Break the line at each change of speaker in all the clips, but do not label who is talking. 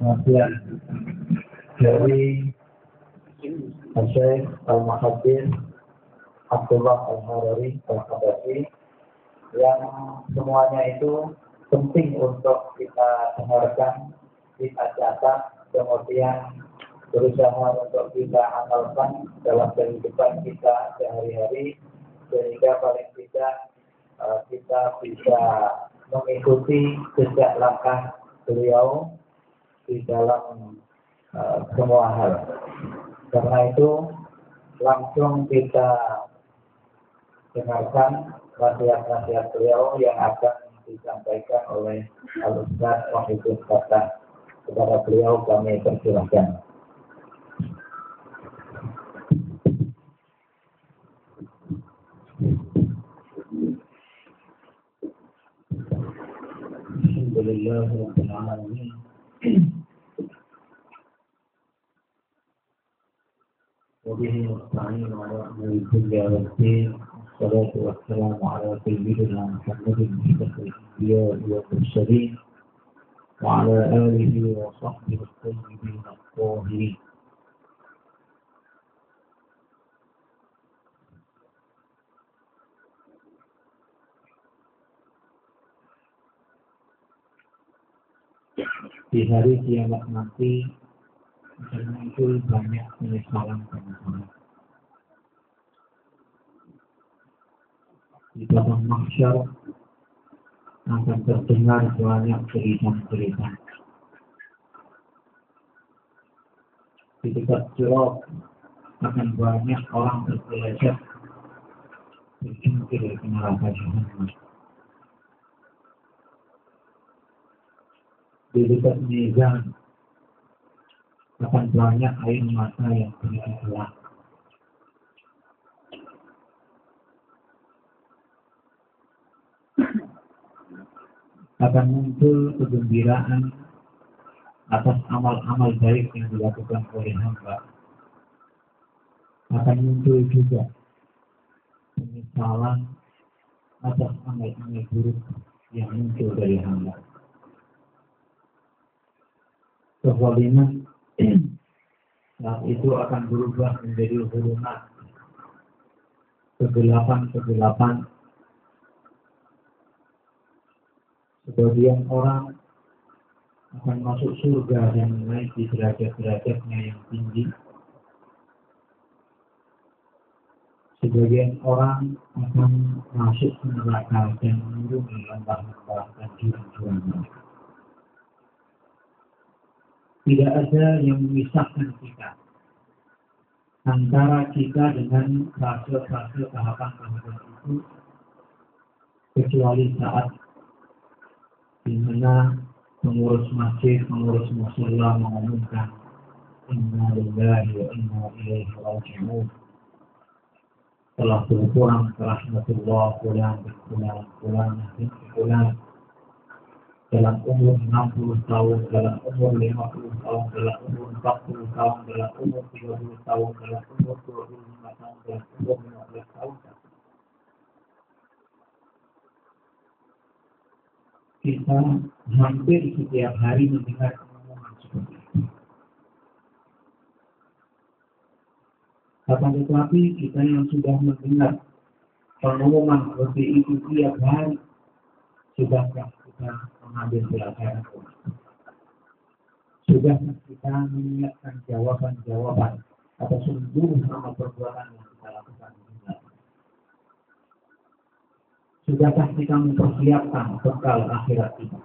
Kemudian dari Syekh Al-Muhaddits Abdullah Al-Harari Al-Hadafi, yang semuanya itu penting untuk kita dengarkan, kita catat, kemudian berusaha untuk kita amalkan dalam kehidupan kita sehari-hari, sehingga paling tidak kita bisa mengikuti jejak langkah beliau di dalam semua hal. Karena itu langsung kita dengarkan nasihat-nasihat beliau yang akan disampaikan oleh Al-Ustaz Wahidul Fatah. Kepada beliau kami persilahkan. Alhamdulillah Rabbil Alamin. وبه نستعين على أمر الدنيا والدين. والصلاة والسلام على سيدنا محمد أشرف الأنبياء والمرسلين وعلى آله وصحبه الطيبين الطاهرين. Di hari kiamat nanti akan muncul banyak penyesalan-penyesalan. Di padang mahsyar akan terdengar banyak cerita-cerita. Di dekat sirat akan banyak orang tergeleset terjungkir ke neraka jahanam. Di dekat mizan akan banyak air mata yang bergerak. Akan muncul kegembiraan atas amal-amal baik yang dilakukan oleh hamba. Akan muncul juga penyesalan atas amal-amal buruk yang muncul dari hamba. Kezaliman saat itu akan berubah menjadi zulumat, kegelapan-kegelapan. Sebagian orang akan masuk surga dan menaiki derajat-derajatnya yang tinggi. Sebagian orang akan masuk ke neraka dan menuruni lembah-lembah dan jurang-jurang. Tidak ada yang memisahkan kita antara kita dengan fase-fase tahapan-tahapan itu, kecuali saat di mana pengurus masjid, pengurus musalla mengumumkan inna lillahi wa inna ilaihi raji'un, telah berkurang ke rahmatullah fulan bin fulan, fulan bin fulan, dalam umur 60 tahun, dalam umur 50 tahun, dalam umur 40 tahun, dalam umur 30 tahun, dalam umur 25 tahun, dalam umur 15 tahun. Kita hampir setiap hari mendengar pengumuman seperti itu. Akan tetapi kita yang sudah mendengar pengumuman seperti itu tiap hari, sudahkah kita mengambil pelajaran? Sudahkah kita menyiapkan jawaban-jawaban atas seluruh amal perbuatan yang kita lakukan di dunia? Sudahkah kita mempersiapkan bekal akhirat kita?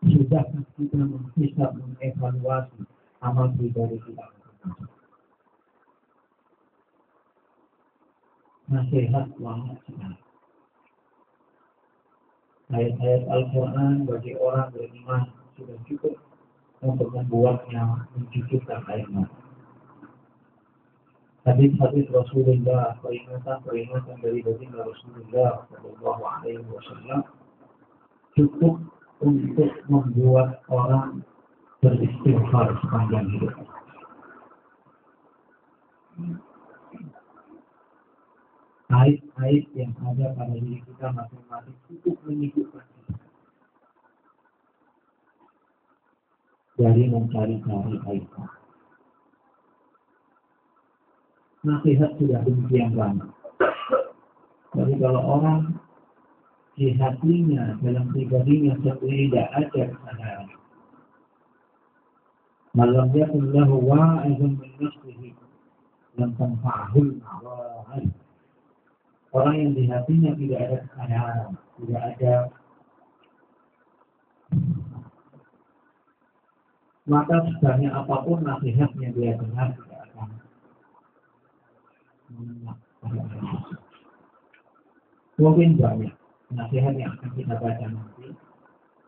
Sudahkah kita menghisab, mengevaluasi amal pribadi kita? Nasihat banyak sekali. Ayat-ayat Al-Quran bagi orang beriman sudah cukup untuk membuatnya mencucurkan air mata. Hadis-hadis Rasulullah, peringatan dari baginda Rasulullah Sallallahu Alaihi Wasallam cukup untuk membuat orang beristighfar sepanjang hidup. Aib-aib yang ada pada diri kita masing-masing cukup menyibukkan kita. dari mencari-cari aibnya. Nasihat sudah demikian banyak. Jadi kalau orang di hatinya, dalam pribadinya sendiri tidak ada kesadaran, malam yakun lahu wa'izun min nafsihi lam tanfa'ahul ma'wa'id. Orang yang di hatinya tidak ada kesadaran, tidak ada, maka sebanyak apapun nasihat yang dia dengar tidak akan mungkin banyak nasihat yang akan kita baca nanti.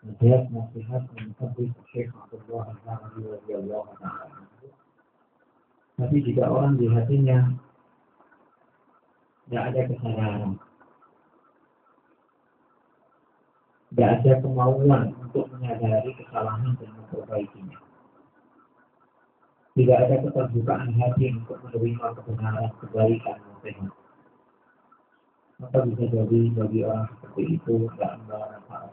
Nasihat yang disebut Syekh Abdullah Al-Harawi radhiyallahu ta'ala. Tapi jika orang di hatinya tidak ada kesadaran, tidak ada kemauan untuk menyadari kesalahan dan memperbaikinya, tidak ada keterbukaan hati untuk menerima kebenaran, kebaikan, nasihat, maka bisa jadi bagi orang seperti itu tidak membawa manfaat.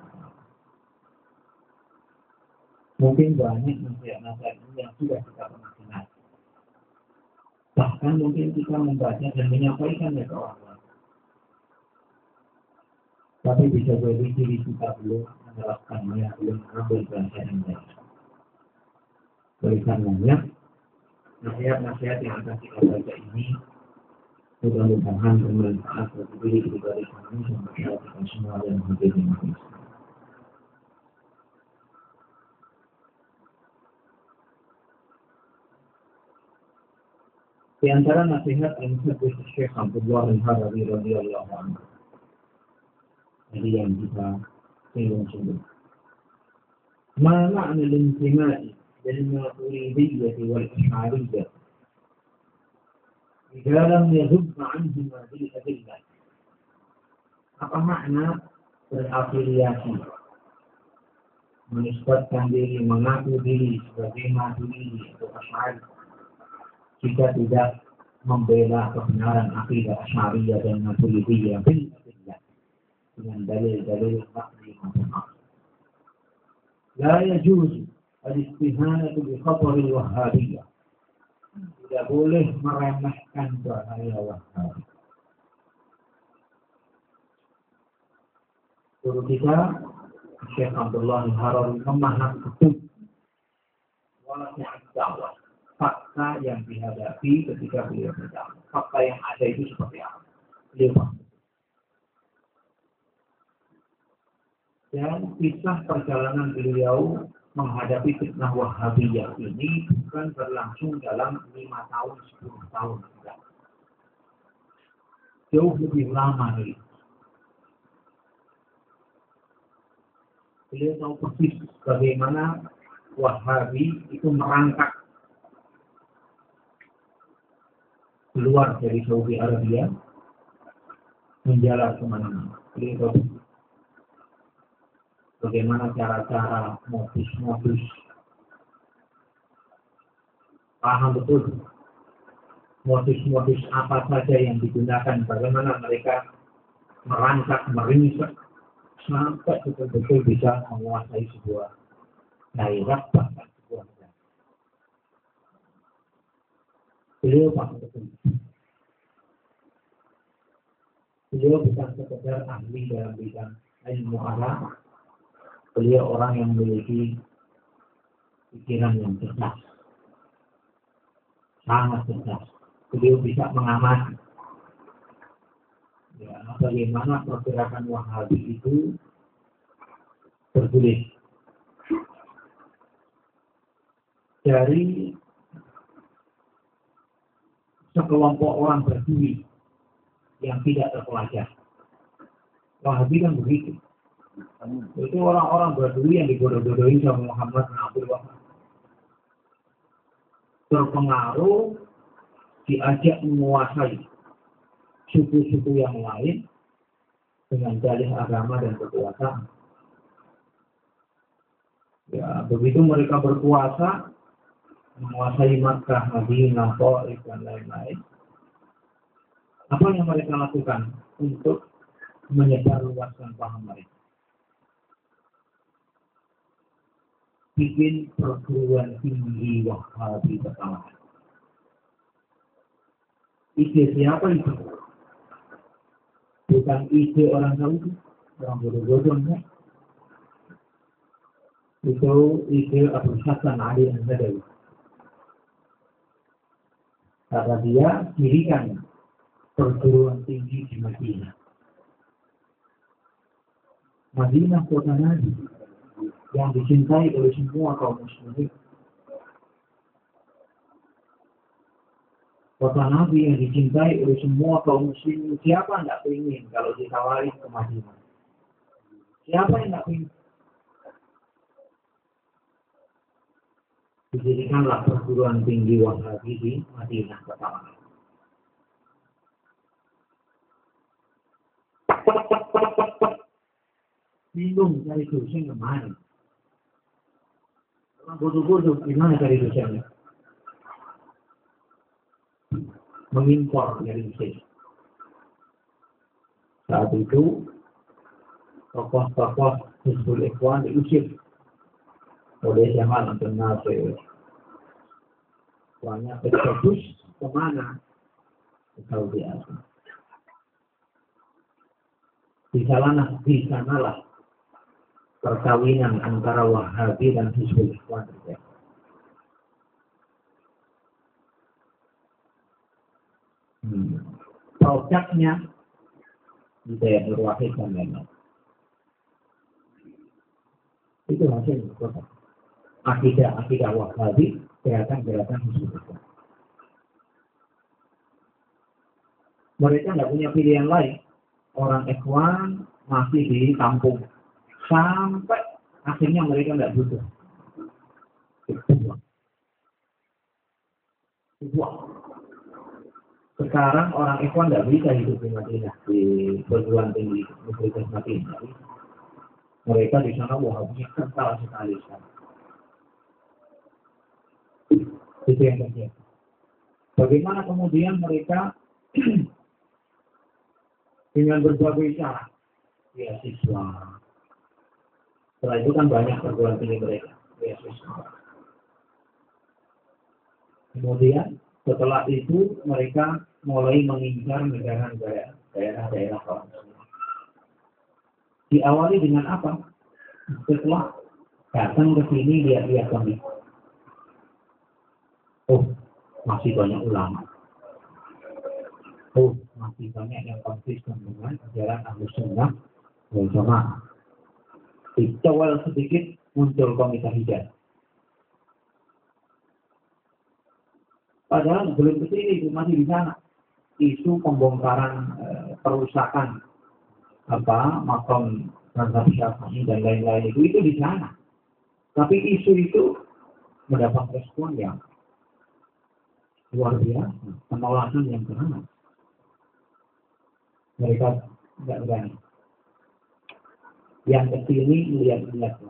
Mungkin banyak nasihat-nasihat yang sudah kita pernah dengar. Bahkan mungkin kita membaca dan menyampaikannya ke orang lain. Tapi bisa jadi diri kita belum menerapkannya, belum mengambil pelajarannya. Oleh karenanya, nasihat-nasihat yang akan kita baca ini mudah-mudahan bermanfaat bagi diri pribadi kami dan masyarakat kita semua yang hadir di majelis. Di antara nasihat yang disebut Syekh Abdullah Al-Harawi radhiyallahu anhu. Jadi yang kita singgung-singgung. Ma ma'na al-intima'i lil-maturidiyyah wal-ash'ariyyah idza lam yadhub anhuma bil-adillah. Apa makna berafiliasi, menisbatkan diri, mengaku diri sebagai Maturidi atau Asy'ari jika tidak membela kebenaran akidah Asy'ariyah dan Maturidiyah bil-adillah dengan dalil-dalil naqli maupun aqli. La yajuzu al-istihanatu bi khatar al-wahhabiyah. Tidak boleh meremehkan bahaya Wahhabi. Guru kita Syekh Abdullah Al-Harawi memahami betul wasiat dakwah, fakta yang dihadapi ketika beliau berdakwah. Fakta yang ada itu seperti apa? Beliau paham. Dan kisah perjalanan beliau menghadapi fitnah Wahhabiyah ini bukan berlangsung dalam 5 tahun, 10 tahun. Tidak. Jauh lebih lama dari itu. Beliau tahu persis bagaimana Wahhabi itu merangkak keluar dari Saudi Arabia menjalar kemana-mana. Beliau tahu bagaimana cara-cara, modus-modus, paham betul modus-modus apa saja yang digunakan, bagaimana mereka merangkak, meringsek sampai betul-betul bisa menguasai sebuah daerah, bahkan sebuah negara. Beliau paham betul. Beliau bukan sekedar ahli dalam bidang ilmu agama. Beliau orang yang memiliki pikiran yang cerdas, sangat cerdas. Beliau bisa mengamati bagaimana pergerakan Wahhabi itu bergulir dari sekelompok orang berduri yang tidak terpelajar. Wahhabi kan begitu. Itu orang-orang berduri yang dibodoh-bodohin sama Muhammad bin Abdul Wahab. Terpengaruh, diajak menguasai suku-suku yang lain dengan dalih agama dan kekuasaan. Ya, begitu mereka berkuasa, menguasai Makkah, Madinah, Thaif dan lain-lain. Apa yang mereka lakukan untuk menyebarluaskan paham mereka? bikin perguruan tinggi Wahabi pertama. Ide siapa itu? Bukan ide orang Saudi, orang bodoh-bodoh enggak. Itu ide Abu Hasan Ali Al-Badawi. Kata dia, dirikan perguruan tinggi di Madinah. Madinah kota Nabi yang dicintai oleh semua kaum muslimin. Kota Nabi yang dicintai oleh semua kaum muslimin. Siapa yang tidak ingin kalau ditawari ke Madinah? Siapa yang tidak ingin? Dijadikanlah perguruan tinggi Wahabi di Madinah pertama. Bingung cari dosen kemana? Bodoh-bodoh, gimana cari dosennya? Mengimpor dari Mesir. Saat itu tokoh-tokoh Hizbul Ikhwan diusir oleh Jamal Abdul Nasir. Banyak eksodus kemana? Ke Saudi Arabia. Di sanalah perkawinan antara Wahabi dan Hizbul Ikhwan terjadi. Produknya Hidayat Nur Wahid dan lain-lain. Itu hasil akidah Wahabi, gerakan Hizbul Ikhwan. Mereka tidak punya pilihan lain. Orang Ikhwan masih di kampung sampai akhirnya mereka tidak butuh. Sekarang orang Ikhwan tidak bisa hidup di Madinah, di perguruan tinggi Universitas Madinah. Mereka di sana Wahabinya kental sekali sekarang. Itu yang terjadi. Bagaimana kemudian mereka dengan berbagai cara, beasiswa. Setelah itu kan banyak perguruan tinggi mereka, beasiswa. Kemudian setelah itu mereka mulai mengincar negara-negara, daerah-daerah kaum muslimin. Diawali dengan apa? Setelah datang ke sini lihat-lihat kami. Oh, masih banyak ulama. Oh, masih banyak yang konsisten dengan ajaran Ahlus Sunnah wal Jamaah. Dicawal sedikit muncul Komite Hidayah. Padahal belum kesini, masih di sana. Isu pembongkaran perusakan makam Mazhab Syafi'i dan lain-lain itu di sana. Tapi isu itu mendapat respon yang luar biasa, penolakan yang keras. Mereka tidak berani. Yang kesini lihat-lihat.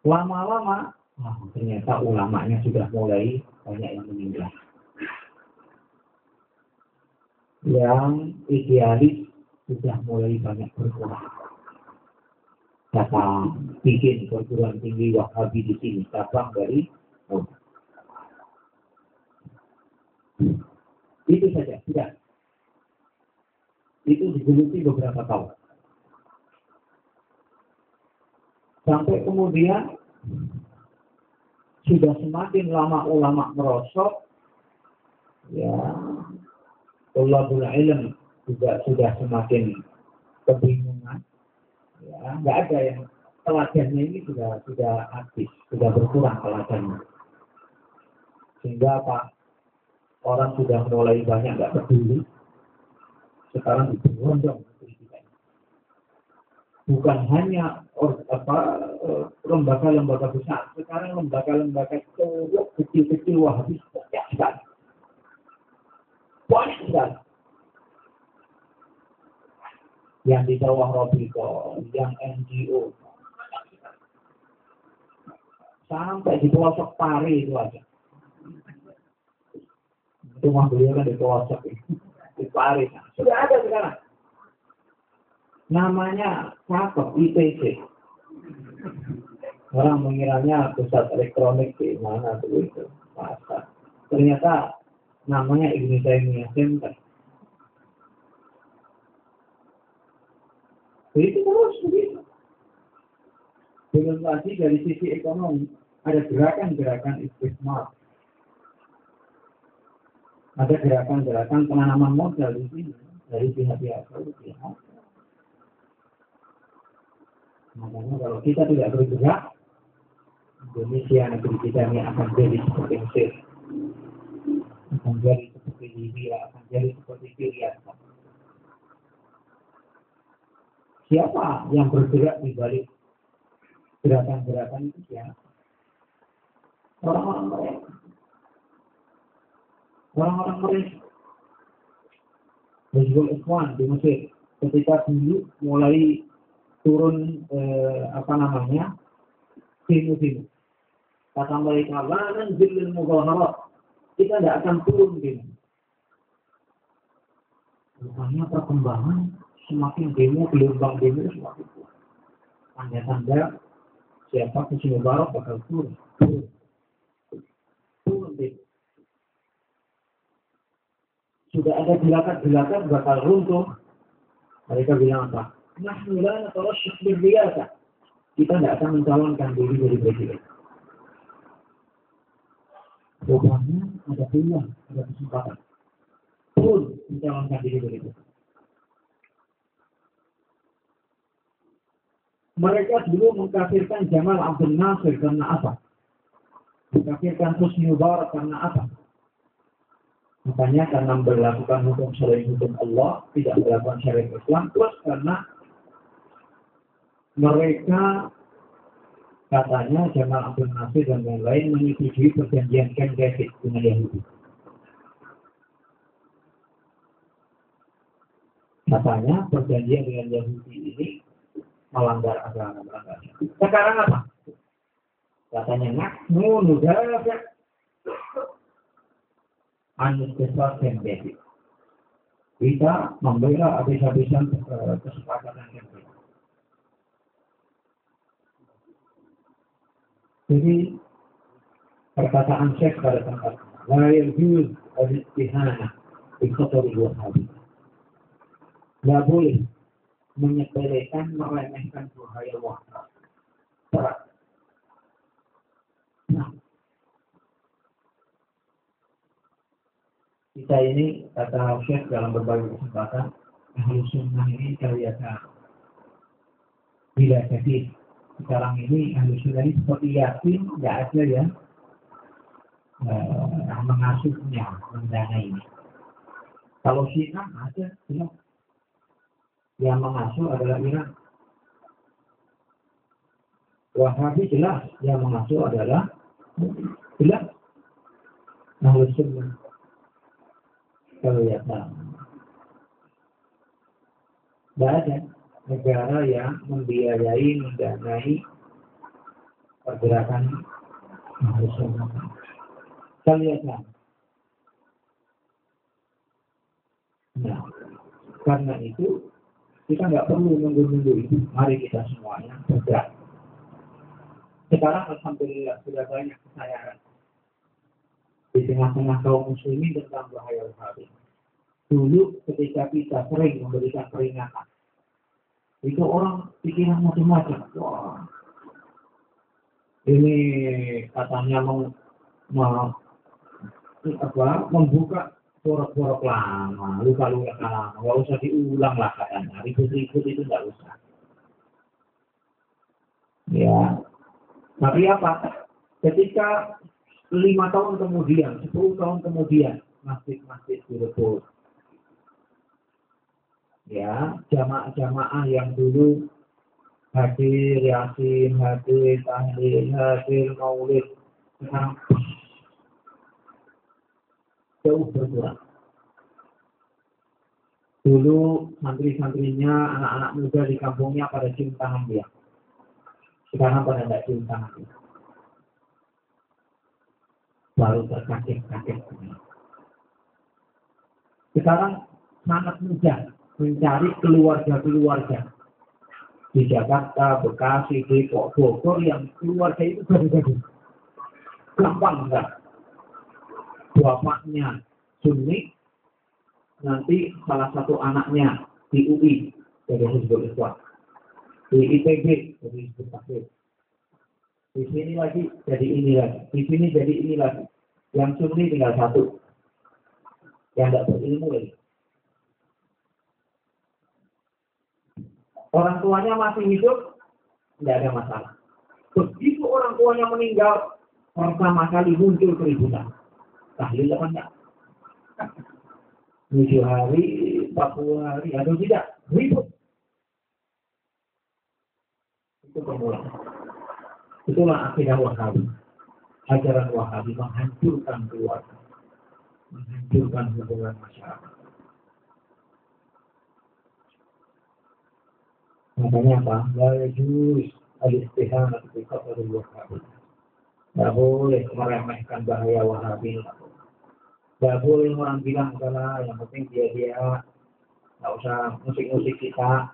Lama-lama, ternyata ulamanya sudah mulai banyak yang meninggal. Yang idealis sudah mulai banyak berkurang. Datang bikin perguruan tinggi Wahabi di sini, cabang dari itu saja, tidak. Itu digeluti beberapa tahun. Sampai kemudian sudah semakin lama ulama merosot, ya, Thalabul Ilm juga sudah semakin kebingungan. Ya, nggak ada yang teladannya ini sudah habis, sudah berkurang teladannya. Sehingga orang sudah mulai banyak nggak peduli. Sekarang diberondong pendidikan. Bukan hanya lembaga-lembaga besar, sekarang lembaga-lembaga kecil-kecil Wahabi banyak sekali. Banyak sekali. Yang di bawah Robiko, yang NGO, sampai di pelosok Pari itu aja. Rumah beliau kan di pelosok di Pari. Sudah ada sekarang. Namanya IPC. Orang mengiranya pusat elektronik di mana begitu. Masa. Ternyata namanya Ibnu Taimiyah Center. Begitu terus begitu. Belum lagi dari sisi ekonomi ada gerakan-gerakan istismar. Ada gerakan-gerakan penanaman modal di sini dari pihak-pihak Saudi. Makanya kalau kita tidak bergerak, Indonesia negeri kita ini akan jadi seperti Mesir, akan jadi seperti Libya, akan jadi seperti Syria. Siapa yang bergerak di balik gerakan-gerakan itu siapa? Orang-orang mereka. Orang-orang mereka. Hizbul Ikhwan di Mesir ketika dulu mulai turun demo-demo. Kata mereka, lanan jilil muzaharat. Kita tidak akan turun demo. Rupanya perkembangan semakin demo, gelombang demo semakin kuat. Tanda-tanda siapa Husni Mubarak bakal turun demo. Sudah ada gerakan-gerakan bakal runtuh. Mereka bilang apa? Nahnu la natarashshah birriyasah. Kita tidak akan mencalonkan diri jadi presiden. Rupanya ada peluang, ada kesempatan. Turun mencalonkan diri jadi presiden. Mereka dulu mengkafirkan Jamal Abdul Nasir karena apa? Mengkafirkan Husni Mubarak karena apa? Makanya karena melakukan hukum selain hukum Allah, tidak melakukan syariat Islam, plus karena mereka katanya Jamal Abdul Nasir dan lain-lain menyetujui perjanjian Camp David dengan Yahudi. Katanya perjanjian dengan Yahudi ini melanggar agama, melanggar. Sekarang apa? Katanya nahnu nudafi' an-istisar Camp David. Kita membela habis-habisan kesepakatan Camp David. Jadi perkataan Syekh pada tempat la yajuz al-istihana bi khatar al-wahabi. Tidak boleh menyepelekan, meremehkan bahaya wahabi. Nah, kita ini kata Syekh dalam berbagai kesempatan, ahli sunnah ini kelihatan bila jadi sekarang ini ahli sunnah ini seperti yatim, tidak ada yang mengasuhnya, mendanai. Kalau Syiah ada, jelas. Yang mengasuh adalah Iran. Wahabi jelas, yang mengasuh adalah jelas ahli sunnah. Kelihatan. Tidak ada negara yang membiayai, mendanai pergerakan ahli sunnah. Kelihatan. Nah, karena itu kita nggak perlu nunggu-nunggu itu. Mari kita semuanya bergerak. Sekarang alhamdulillah sudah banyak kesadaran di tengah-tengah kaum muslimin tentang bahaya wahabi. Dulu ketika kita sering memberikan peringatan, itu orang pikiran macam-macam. Wah, ini katanya membuka borok-borok lama, luka-luka lama, nggak usah diulang lah katanya, ribut-ribut itu nggak usah. Ya, tapi apa? Ketika 5 tahun kemudian, 10 tahun kemudian, masjid-masjid direbut. Ya, jamaah-jamaah yang dulu hadir yasin, hadir tahlil, hadir maulid, sekarang jauh berkurang. Dulu santri-santrinya, anak-anak muda di kampungnya pada cium tangan dia. Sekarang pada tidak cium tangan dia. Baru terkaget-kaget. Sekarang sangat mudah mencari keluarga-keluarga di Jakarta, Bekasi, Depok, Bogor yang keluarga itu gaduh-gaduh. Gampang enggak? Bapaknya Sunni, nanti salah satu anaknya di UI jadi Hizbul Ikhwan, di ITB jadi Hizbul Tahrir, di sini lagi jadi ini lagi, di sini jadi ini lagi. Yang Sunni tinggal satu, yang tidak berilmu lagi. Orang tuanya masih hidup, tidak ada masalah. Begitu orang tuanya meninggal, pertama kali muncul keributan. Tahlil apa enggak? 7 hari, 40 hari, atau tidak, ribut. Itu permulaan. Itulah akidah Wahabi. Ajaran Wahabi menghancurkan keluarga, menghancurkan hubungan masyarakat. Makanya apa? La yajuz al-istihanah bi qadar al-Wahabi. Tidak boleh meremehkan bahaya Wahabi. Tidak boleh orang bilang salah, yang penting dia nggak usah musik-musik kita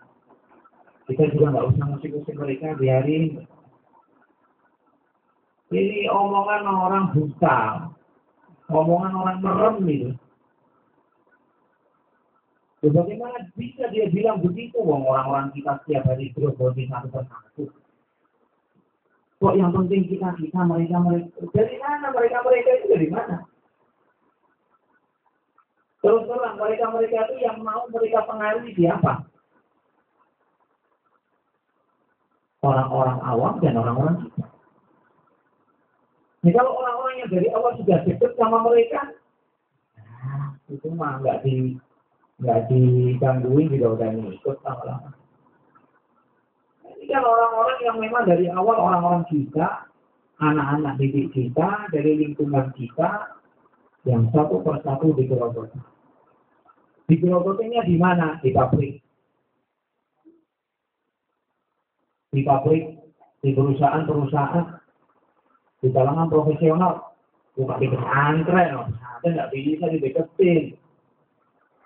juga nggak usah musik-musik mereka, biarin. Ini omongan orang buta, omongan orang merem itu. Bagaimana bisa dia bilang begitu? Orang-orang kita setiap hari berbohong satu persatu. Kok yang penting kita mereka. Dari mana mereka itu dari mana? Terus terang mereka itu yang mau mereka pengaruhi siapa? Orang-orang awam dan orang-orang kita. Nah, kalau orang-orang yang dari awal sudah dekat sama mereka, itu mah nggak digangguin juga udah ngikut lama-lama. Ini kan orang-orang yang memang dari awal orang-orang kita, anak-anak didik kita, dari lingkungan kita, yang satu persatu digerogoti. Digerogotinya di mana? Di pabrik. Di pabrik, di perusahaan-perusahaan, di kalangan profesional, bukan di pesantren, ada nggak bisa dideketin.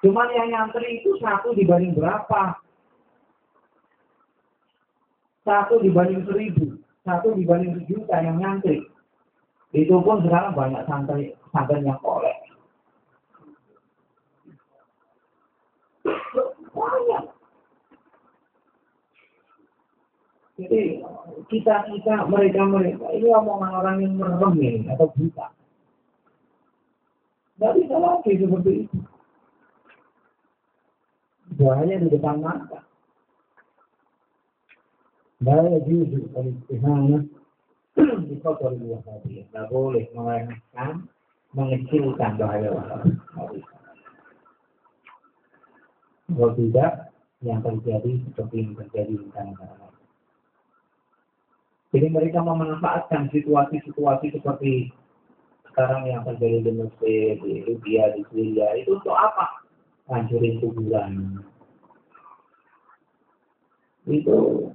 Cuman yang nyantri itu 1 dibanding berapa? 1 dibanding 1000, 1 dibanding 1.000.000 yang nyantri. Itu pun sekarang banyak santri yang kolek. Banyak. Jadi kita mereka ini omongan orang yang merem ini atau buta. Tidak bisa lagi seperti itu. Bahaya di depan mata. Bahaya justru al-istihanah di qadar al-Wahabi. Tidak boleh meremehkan, mengecilkan bahaya Wahabi. Kalau tidak, yang terjadi seperti yang terjadi di negara lain. Jadi mereka memanfaatkan situasi-situasi seperti sekarang yang terjadi di Mesir, di Libya, di Syria, itu untuk apa? Hancurin kuburan. Itu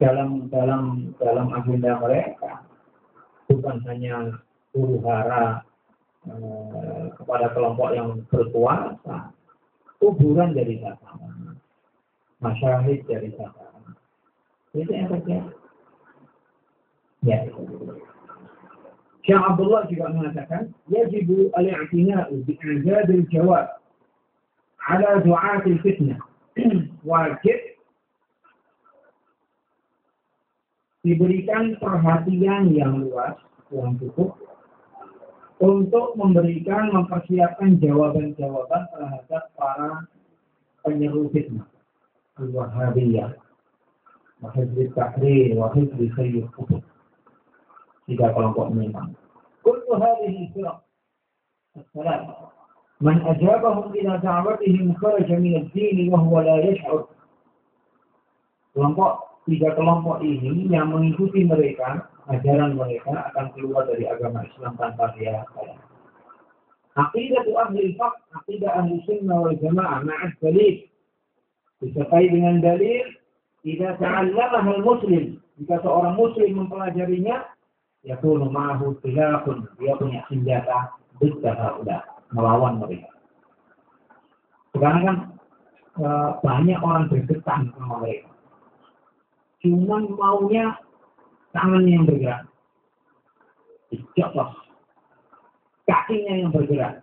dalam agenda mereka bukan hanya huru-hara kepada kelompok yang berkuasa, kuburan jadi sasaran, masyahid jadi sasaran. Itu yang terjadi. Ya. Syekh Abdullah juga mengatakan, yajibu al-i'tina'u bi'adad al-jawab ala du'at al-fitnah. Wajib diberikan perhatian yang luas, yang cukup, untuk mempersiapkan jawaban-jawaban terhadap para penyeru fitnah. Al-Wahabiyah, wa Hizbut Tahrir, wa Hizbut Sayyid Qutb. 3 kelompok memang. Kullu hadhihi firaq as-salat man ajabahum ila da'watihim kharaja min ad-din wa huwa la yash'ur. Tiga kelompok ini yang mengikuti mereka, ajaran mereka akan keluar dari agama Islam tanpa dia sadar. Aqidah ahli al-haq, aqidah ahli sunnah wal jamaah ma'ad dalil. Disertai dengan dalil, jika ta'allamaha al-muslim, jika seorang muslim mempelajarinya, yakunu ma'ahu khilafun, dia punya senjata bid'ah melawan mereka. Sekarang kan banyak orang berdebat sama mereka. Cuman maunya tangannya yang bergerak. Dicopot. Kakinya yang bergerak.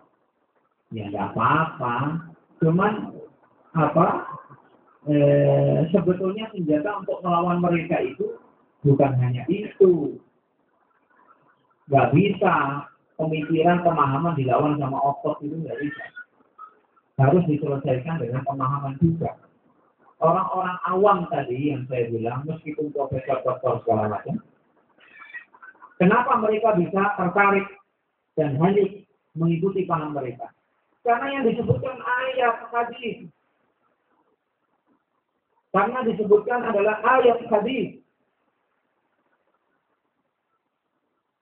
Ya nggak apa-apa. Cuman sebetulnya senjata untuk melawan mereka itu bukan hanya itu. Nggak bisa pemikiran, pemahaman dilawan sama otot itu nggak bisa. Harus diselesaikan dengan pemahaman juga. Orang-orang awam tadi yang saya bilang, meskipun profesor doktor segala macam, kenapa mereka bisa tertarik dan hanyut mengikuti paham mereka? Karena yang disebutkan ayat hadis. Karena disebutkan adalah ayat hadis.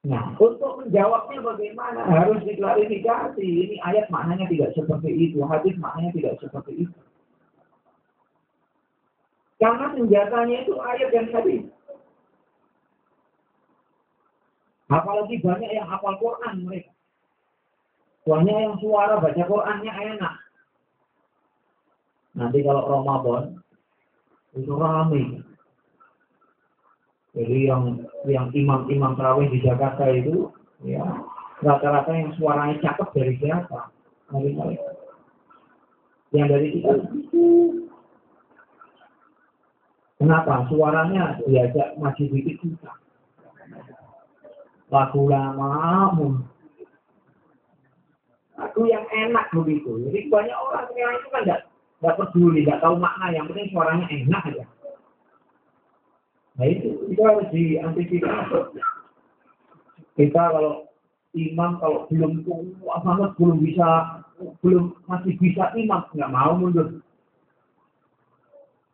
Nah, untuk menjawabnya bagaimana? Harus diklarifikasi. Ini ayat maknanya tidak seperti itu. Hadis maknanya tidak seperti itu. Karena senjatanya itu ayat dan hadis. Apalagi banyak yang hafal Quran mereka. Banyak yang suara baca Qurannya enak. Nanti kalau Ramadan itu ramai. Jadi yang imam-imam tarawih di Jakarta itu, ya rata-rata yang suaranya cakep dari siapa? Dari mereka. Yang dari kita. Kenapa? Suaranya diajak masih dikit susah. Lagu lama, lagu yang enak begitu. Jadi banyak orang sekarang itu kan nggak peduli, nggak tahu makna. Yang penting suaranya enak aja. Nah itu harus diantisipasi. Kita kalau imam kalau belum kuat banget, masih bisa imam, nggak mau mundur.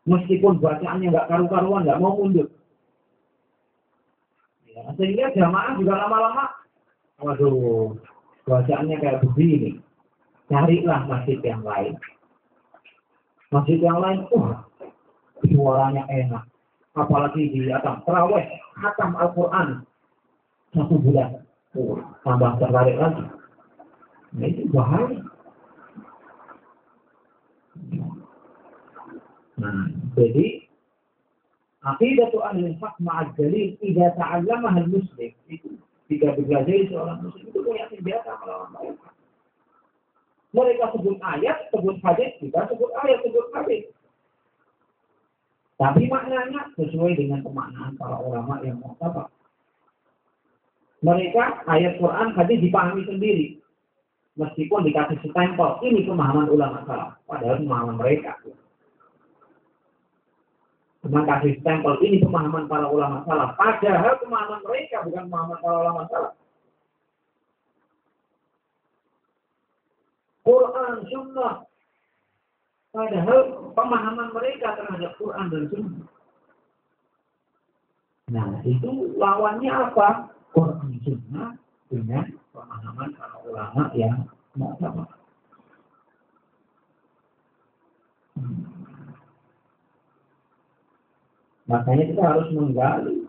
Meskipun bacaannya nggak karu-karuan, nggak mau mundur. Ya, sehingga jamaah juga lama-lama, waduh, bacaannya kayak begini. Carilah masjid yang lain. Masjid yang lain, suaranya enak. Apalagi di atas terawih, khatam Al-Quran 1 bulan, tambah tertarik lagi. Nah itu bahaya. Nah, jadi aqidatu ahli haq ma'ad dalil idza ta'allamaha al-muslim, itu jika belajar seorang muslim itu punya senjata melawan mereka. Mereka sebut ayat, sebut hadis, kita sebut ayat, sebut hadis. Tapi maknanya sesuai dengan pemaknaan para ulama yang mu'tabar. Mereka ayat Quran hadis dipahami sendiri. Meskipun dikasih stempel, ini pemahaman ulama salaf. Padahal pemahaman mereka. Cuma kasih stempel, ini pemahaman para ulama salaf. Padahal pemahaman mereka bukan pemahaman para ulama salaf. Quran, Sunnah. Padahal pemahaman mereka terhadap Quran dan Sunnah. Nah, itu lawannya apa? Quran Sunnah dengan pemahaman para ulama yang mu'tabar. Makanya kita harus menggali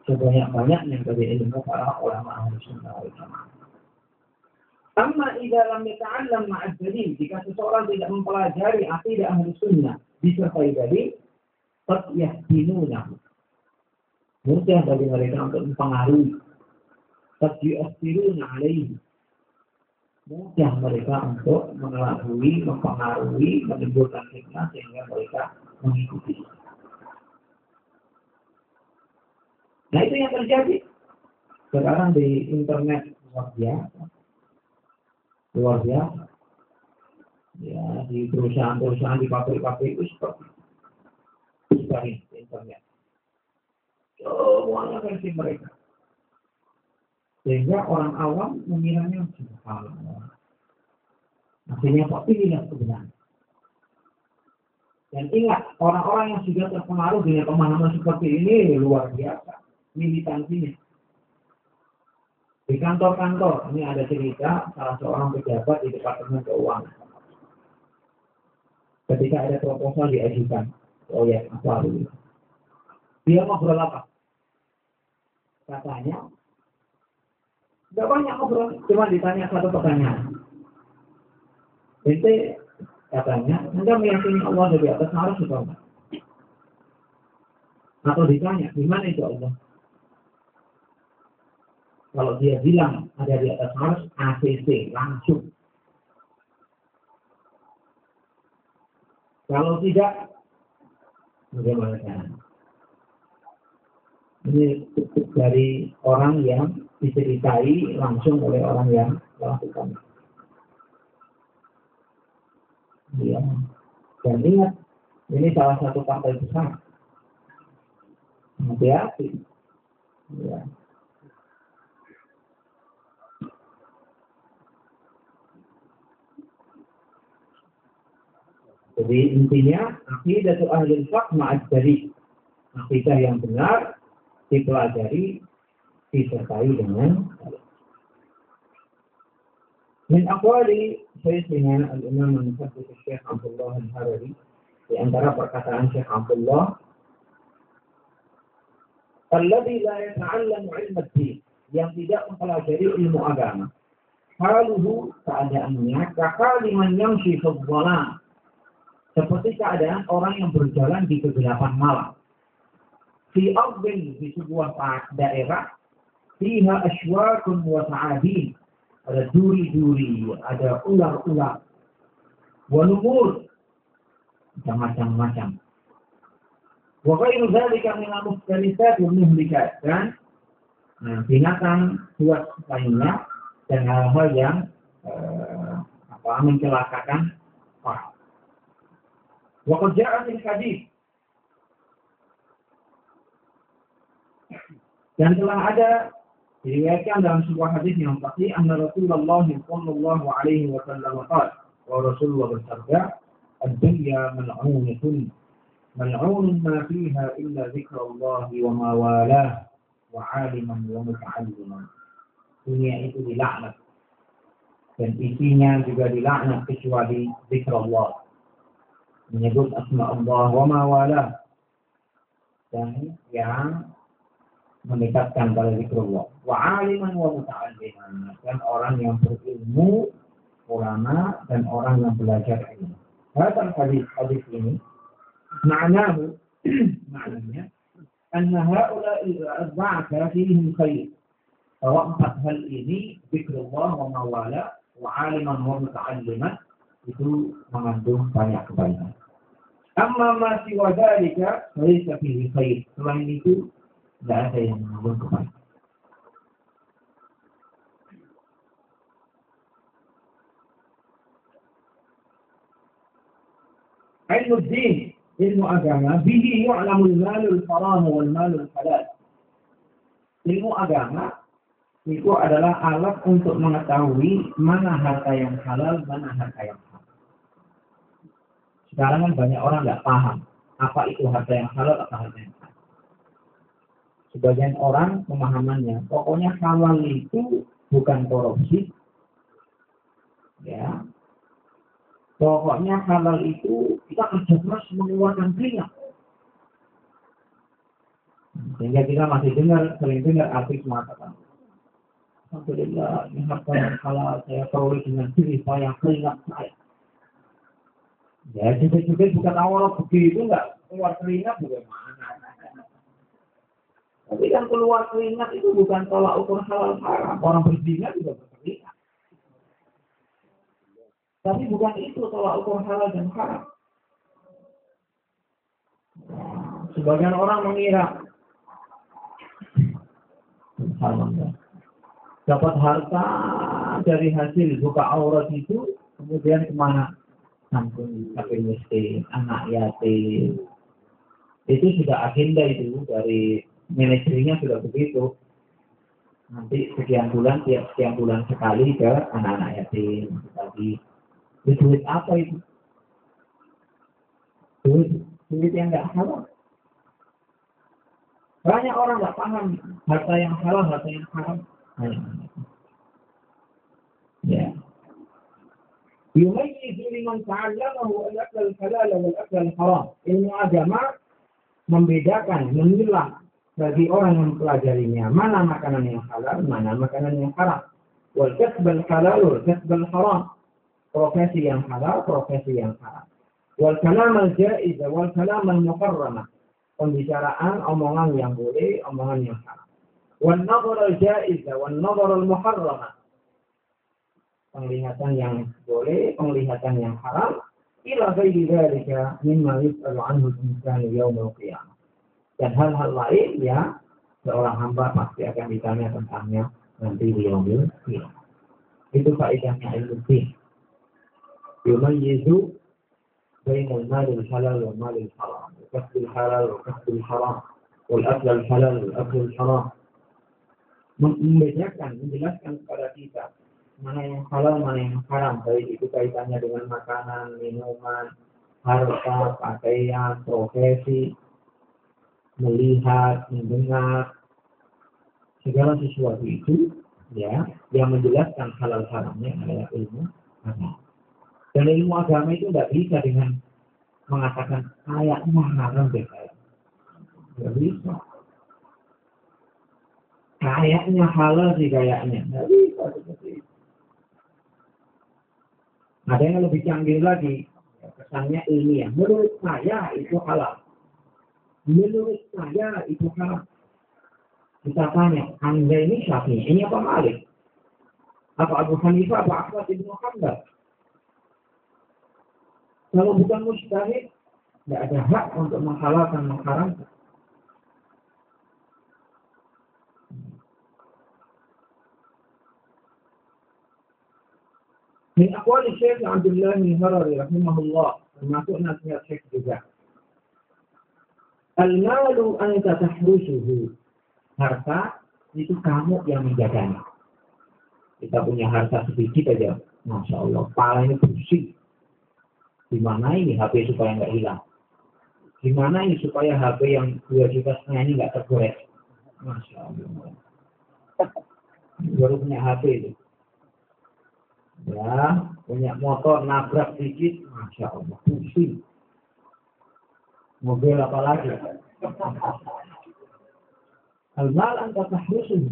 sebanyak-banyaknya dari ilmu para ulama ahli sunnah wal jamaah. Amma idza lam yata'allam ma'ad dalil, jika seseorang tidak mempelajari akidah ahli sunnah disertai dalil, qad yahdinuna. Mudah bagi mereka untuk mempengaruhi. Qad yu'athiruna 'alaihi. Mudah mereka untuk mengelabui, mempengaruhi, menimbulkan fitnah sehingga mereka mengikuti. Nah itu yang terjadi sekarang di internet luar biasa. Ya di perusahaan-perusahaan, di pabrik-pabrik itu seperti internet. Semuanya versi mereka. Sehingga orang awam mengiranya subhanallah. Akhirnya kok inilah kebenaran. Dan ingat, orang-orang yang sudah terpengaruh dengan pemahaman seperti ini luar biasa. Militansinya. Di kantor-kantor, ini ada cerita salah seorang pejabat di Departemen Keuangan. Ketika ada proposal diajukan, proyek apa dulu. Dia ngobrol apa? Katanya, tidak banyak ngobrol, cuma ditanya satu pertanyaan. Itu katanya, Anda meyakini Allah dari atas harus atau enggak? Atau ditanya, gimana itu Allah? Kalau dia bilang ada di atas Ars, ACC, langsung. Kalau tidak, bagaimana caranya? Ini dari orang yang diceritai langsung oleh orang yang melakukan. Ya. Dan ingat, ini salah satu partai besar. Hati-hati. Ya. Jadi intinya, aqidatu ahli al-haq ma'ad-dari. Aqidah yang benar dipelajari, disertai dengan min aqwali Syekhina al-Imam al-Muhaddits Syekh Abdullah al-Harari. Di antara perkataan Syekh Abdullah, alladzi la yata'allamu 'ilma ad-din, yang tidak mempelajari ilmu agama. Haluhu, keadaannya kahali man yamshi fi dhalam, seperti keadaan orang yang berjalan di kegelapan malam. Fi ardin, di sebuah daerah, fiha asywakun wa ta'adin, ada duri-duri, ada ular-ular, wa numur, macam-macam. Wa ghairu dzalika min al-mukhtalifat wal muhlikat, dan binatang buas lainnya dan hal-hal yang mencelakakan orang. Wa qad ja'a fil hadits, dan telah ada diriwayatkan dalam sebuah hadis yang sahih, anna Rasulullah sallallahu alaihi wasallam qala, wa Rasulullah bersabda, ad-dunya mal'unatun mal'unun ma fiha illa dzikrullah wa ma walah wa 'aliman wa muta'alliman. Dunia itu dilaknat dan isinya juga dilaknat kecuali zikrullah, menyebut asma Allah, wa ma walah, dan yang mendekatkan pada zikrullah, wa 'aliman wa muta'alliman, dan orang yang berilmu, ulama, dan orang yang belajar ilmu. Hadis hadis ini maknanya anna haula'i al-arba'ah fihim khair, bahwa empat hal ini, zikrullah wa ma wala wa 'aliman wa muta'alliman, itu mengandung banyak kebaikan. Amma ma siwa dzalika laysa fihi khair, selain itu tidak ada yang mengandung kebaikan. Ilmu din, ilmu agama, bihi yu'lamul malul haram wal malul halal. Ilmu agama itu adalah alat untuk mengetahui mana harta yang halal, mana harta yang haram. Sekarang kan banyak orang nggak paham apa itu harta yang halal, apa harta yang haram. Sebagian orang pemahamannya, pokoknya halal itu bukan korupsi, ya. Pokoknya halal itu kita kerja keras mengeluarkan keringat. Sehingga kita masih sering dengar artis mengatakan, alhamdulillah, ini harta yang halal saya peroleh dengan diri saya, keringat saya. Ya, juga bukan awal begitu, enggak keluar keringat bagaimana? Tapi kan keluar keringat itu bukan tolak ukur halal haram. Orang berzina juga berkeringat. Tapi bukan itu tolak ukur halal dan haram. Sebagian orang mengira dapat harta dari hasil buka aurat itu, kemudian kemana? Sambung fakir miskin, anak yatim. Itu sudah agenda itu dari manajernya sudah begitu. Nanti sekian bulan, tiap sekian bulan sekali ke anak-anak yatim. Lagi, duit apa itu? Duit yang nggak halal. Banyak orang nggak paham harta yang halal, harta yang haram. Ya. Yumayyizu liman ta'allamahu al-akal halal wal akal haram. Ilmu agama membedakan, memilah bagi orang yang mempelajarinya mana makanan yang halal, mana makanan yang haram. Wal kasbal halal wal kasbal haram. Profesi yang halal, profesi yang haram. Wal kalam al-jaiz wal kalam al-muharram.
pembicaraan, omongan yang boleh, omongan yang haram. Wan nadhar al-jaiz wan nadhar al-muharram. Penglihatan yang boleh, penglihatan yang haram. Ila ghairi dzalika mimma yus'alu anhu al-insanu yaum al-qiyamah. Dan hal-hal lain ya seorang hamba pasti akan ditanya tentangnya nanti di yaumil qiyamah. Itu faedahnya ilmu din. Yumayyizu bainal malil halal wal malil haram. Kasbul halal wa kasbul haram. Wal akhlal halal wal akhlal haram. Membedakan, menjelaskan kepada kita mana yang halal, mana yang haram, baik itu kaitannya dengan makanan, minuman, harta, pakaian, profesi, melihat, mendengar, segala sesuatu itu, ya, yang menjelaskan halal haramnya adalah ilmu agama. Dan ilmu agama itu tidak bisa dengan mengatakan kayaknya haram deh kayak, tidak bisa. Kayaknya halal sih kayaknya, tidak bisa seperti itu. Ada yang lebih canggih lagi, kesannya ilmiah. Menurut saya itu halal. Menurut saya itu haram. Kita tanya, Anda ini Syafi'i, ini apa Malik? Apa Abu Hanifah, apa Ahmad bin Hanbal? Kalau bukan mujtahid, tidak ada hak untuk menghalalkan, mengharamkan. Min aqwali Syekh Abdullah bin Harari rahimahullah, termasuk nasihat Syekh juga. Al-malu anta tahrusuhu. Harta itu kamu yang menjaganya. Kita punya harta sedikit aja, Masya Allah, palanya pusing. Di mana ini HP supaya nggak hilang? Di mana ini supaya HP yang 2,5 juta ini nggak tergores? Masya Allah. Baru punya HP itu. Ya, punya motor nabrak sedikit, Masya Allah, pusing. Mobil apa lagi? Al-mal anta tahrusuhu.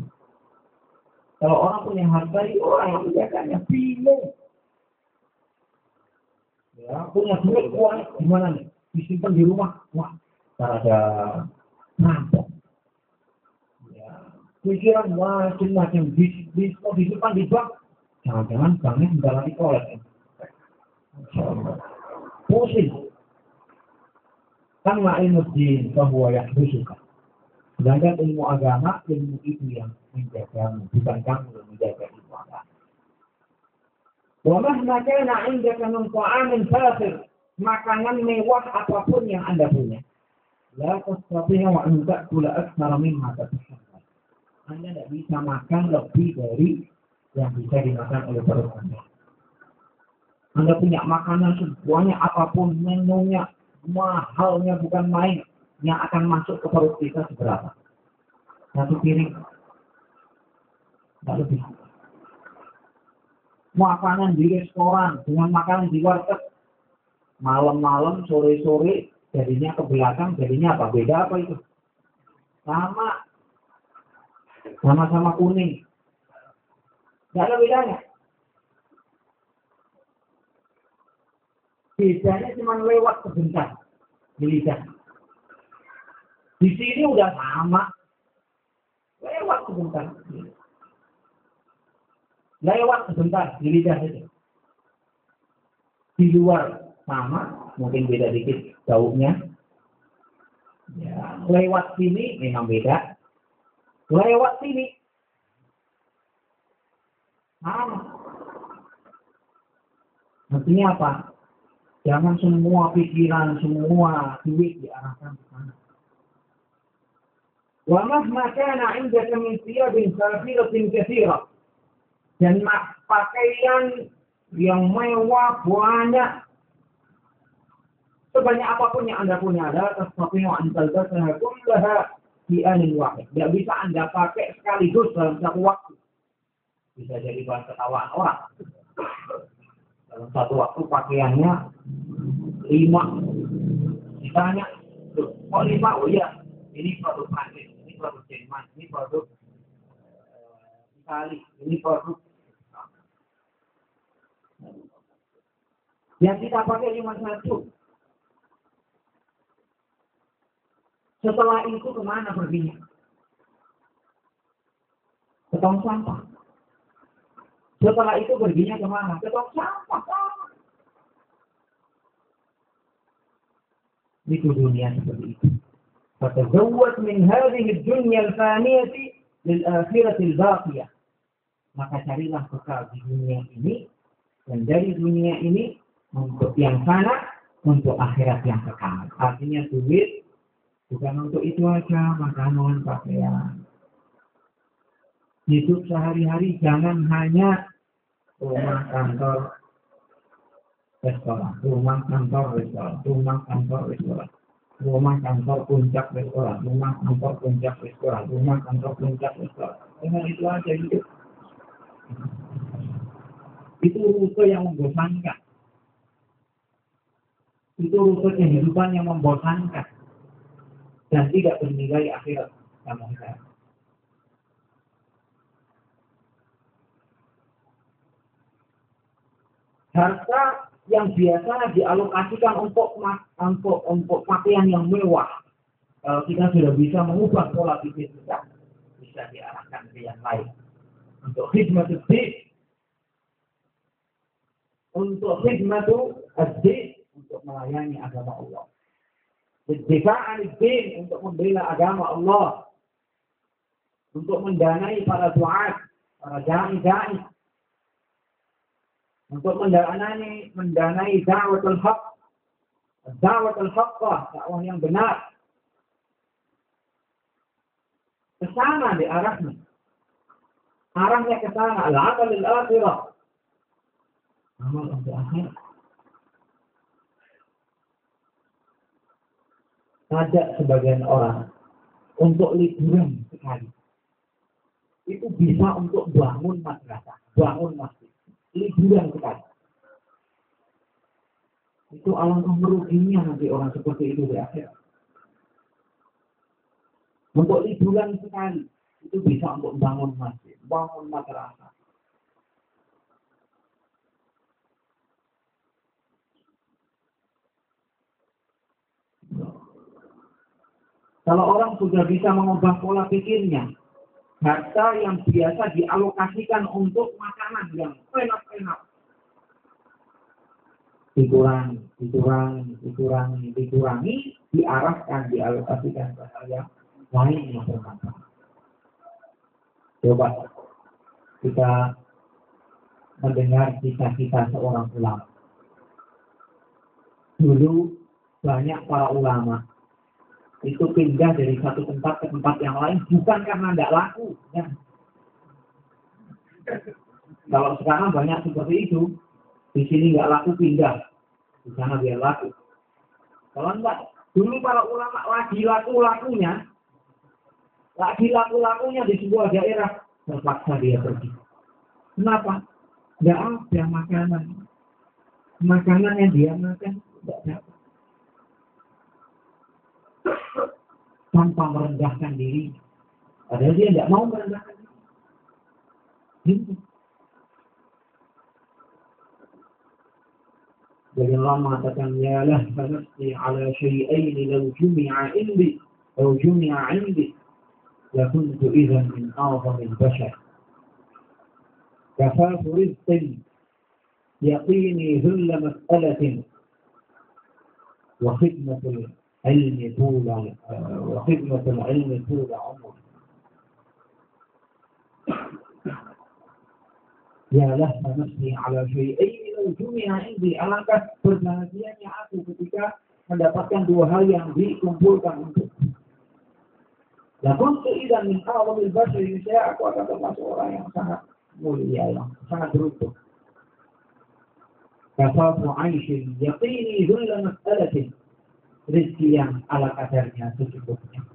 Kalau orang punya harta itu orang yang menjaganya bingung. Ya, punya duit uang gimana nih? Disimpan di rumah, wah, ada rampok. Ya, pikiran macam-macam disimpan di bank. Jangan-jangan banknya sudah lagi kolek. Pusing. Kan ilmu din bahwa yang bersuka. Sedangkan ilmu agama, ilmu itu yang menjagamu, bukan kamu yang menjaga ilmu agama. Wa mahma kana 'indaka min ta'amin fakhir, makanan mewah apapun yang Anda punya. La tastati'u an ta'kula aktsara mimma tatahhabbal. Anda tidak bisa makan lebih dari yang bisa dimakan oleh perut Anda. Anda punya makanan semuanya apapun menunya, mahalnya bukan main, yang akan masuk ke perut kita seberapa? Satu piring. Tidak lebih. Makanan di restoran dengan makanan di warteg, malam-malam, sore-sore, jadinya ke belakang, jadinya apa? Beda apa itu? Sama-sama kuning. Tidak ada bedanya. Bedanya cuma lewat sebentar di lidah. Di sini udah sama, lewat sebentar. Lewat sebentar di lidah itu. Di luar sama, mungkin beda dikit baunya. Ya, lewat sini memang beda. Lewat sini sama. Artinya apa? Jangan semua pikiran, semua duit diarahkan ke sana. Wa mahma kana 'indaka min thiyabin kathiratin katsira. Dan pakaian yang mewah banyak. Sebanyak apapun yang Anda punya adalah tastati'u an talbasaha kullaha fi anin wahid. Tidak bisa Anda pakai sekaligus dalam satu waktu. Bisa jadi bahan ketawaan orang. Dalam satu waktu pakaiannya 5. Ditanya, kok 5? Oh iya, ini produk Prancis, ini produk Jerman, ini produk Itali, ini produk. Yang kita pakai cuma satu. Setelah itu kemana perginya? Ke tong sampah. Setelah itu perginya kemana? Ke tong sampah. Itu dunia seperti itu. Fatazawwad min hadhihi dunya al-faniyati lil akhirati al-baqiyah. Maka carilah bekal di dunia ini dan dari dunia ini untuk yang fana, untuk akhirat yang kekal. Artinya duit bukan untuk itu aja, makanan, pakaian. Hidup sehari-hari jangan hanya rumah, kantor, restoran, rumah, kantor, restoran, rumah, kantor, restoran, rumah, kantor, puncak, restoran, rumah, kantor, puncak, restoran, rumah, kantor, puncak, restoran. Dengan itu aja hidup. Itu rute yang membosankan. Itu rute kehidupan yang membosankan dan tidak bernilai akhirat sama sekali. Harta yang biasa dialokasikan untuk pakaian yang mewah, kalau kita sudah bisa mengubah pola pikir kita, bisa diarahkan ke yang lain. Untuk khidmat ad-din, untuk melayani agama Allah. Bid'a'an ad-din, untuk membela agama Allah. Untuk mendanai para du'at, para da'i. Untuk mendanai da'watul haqq, da'watul haqqah, dakwah yang benar. Kesana diarahnya. Arahnya ke sana, al-amal al-akhirah. Amal untuk akhirat. Ada sebagian orang untuk liburan sekali. Itu bisa untuk bangun madrasah, bangun masjid. Liburan sekali. Itu alangkah meruginya nanti orang seperti itu di akhirat. Untuk liburan sekali. Itu bisa untuk bangun masjid, bangun madrasah. Kalau orang sudah bisa mengubah pola pikirnya, harta yang biasa dialokasikan untuk makanan yang enak-enak, dikurangi, diarahkan, dialokasikan ke hal yang lain yang bermanfaat. Coba kita mendengar kisah-kisah seorang ulama. Dulu banyak para ulama itu pindah dari satu tempat ke tempat yang lain bukan karena tidak laku. Ya. Kalau sekarang banyak seperti itu, di sini nggak laku pindah, di sana biar laku. Kalau enggak, dulu para ulama lagi laku-lakunya di sebuah daerah, terpaksa dia pergi. Kenapa? Tidak ada makanan. Makanan yang dia makan tidak dapat. Tanpa merendahkan diri. Padahal dia tidak mau merendahkan diri. Jadi Allah mengatakan, ya lah, fanafsi ala syai'aini law jumi'a indi. لكنت إذا من أعظم البشر كفاف رزق يقيني ذل مسألة وخدمة العلم طول عمر يا لهف نفسي على شيئين لو جمع عندي. Alangkah berbahagianya aku ketika mendapatkan dua hal yang dikumpulkan untuk. Lalu tidak minta Allah berbahasa Indonesia, aku akan termasuk orang yang sangat mulia, yang sangat beruntung. Kafafu aishin yaqini dhulla mas'alatin. Rizki yang ala kadarnya sesungguhnya.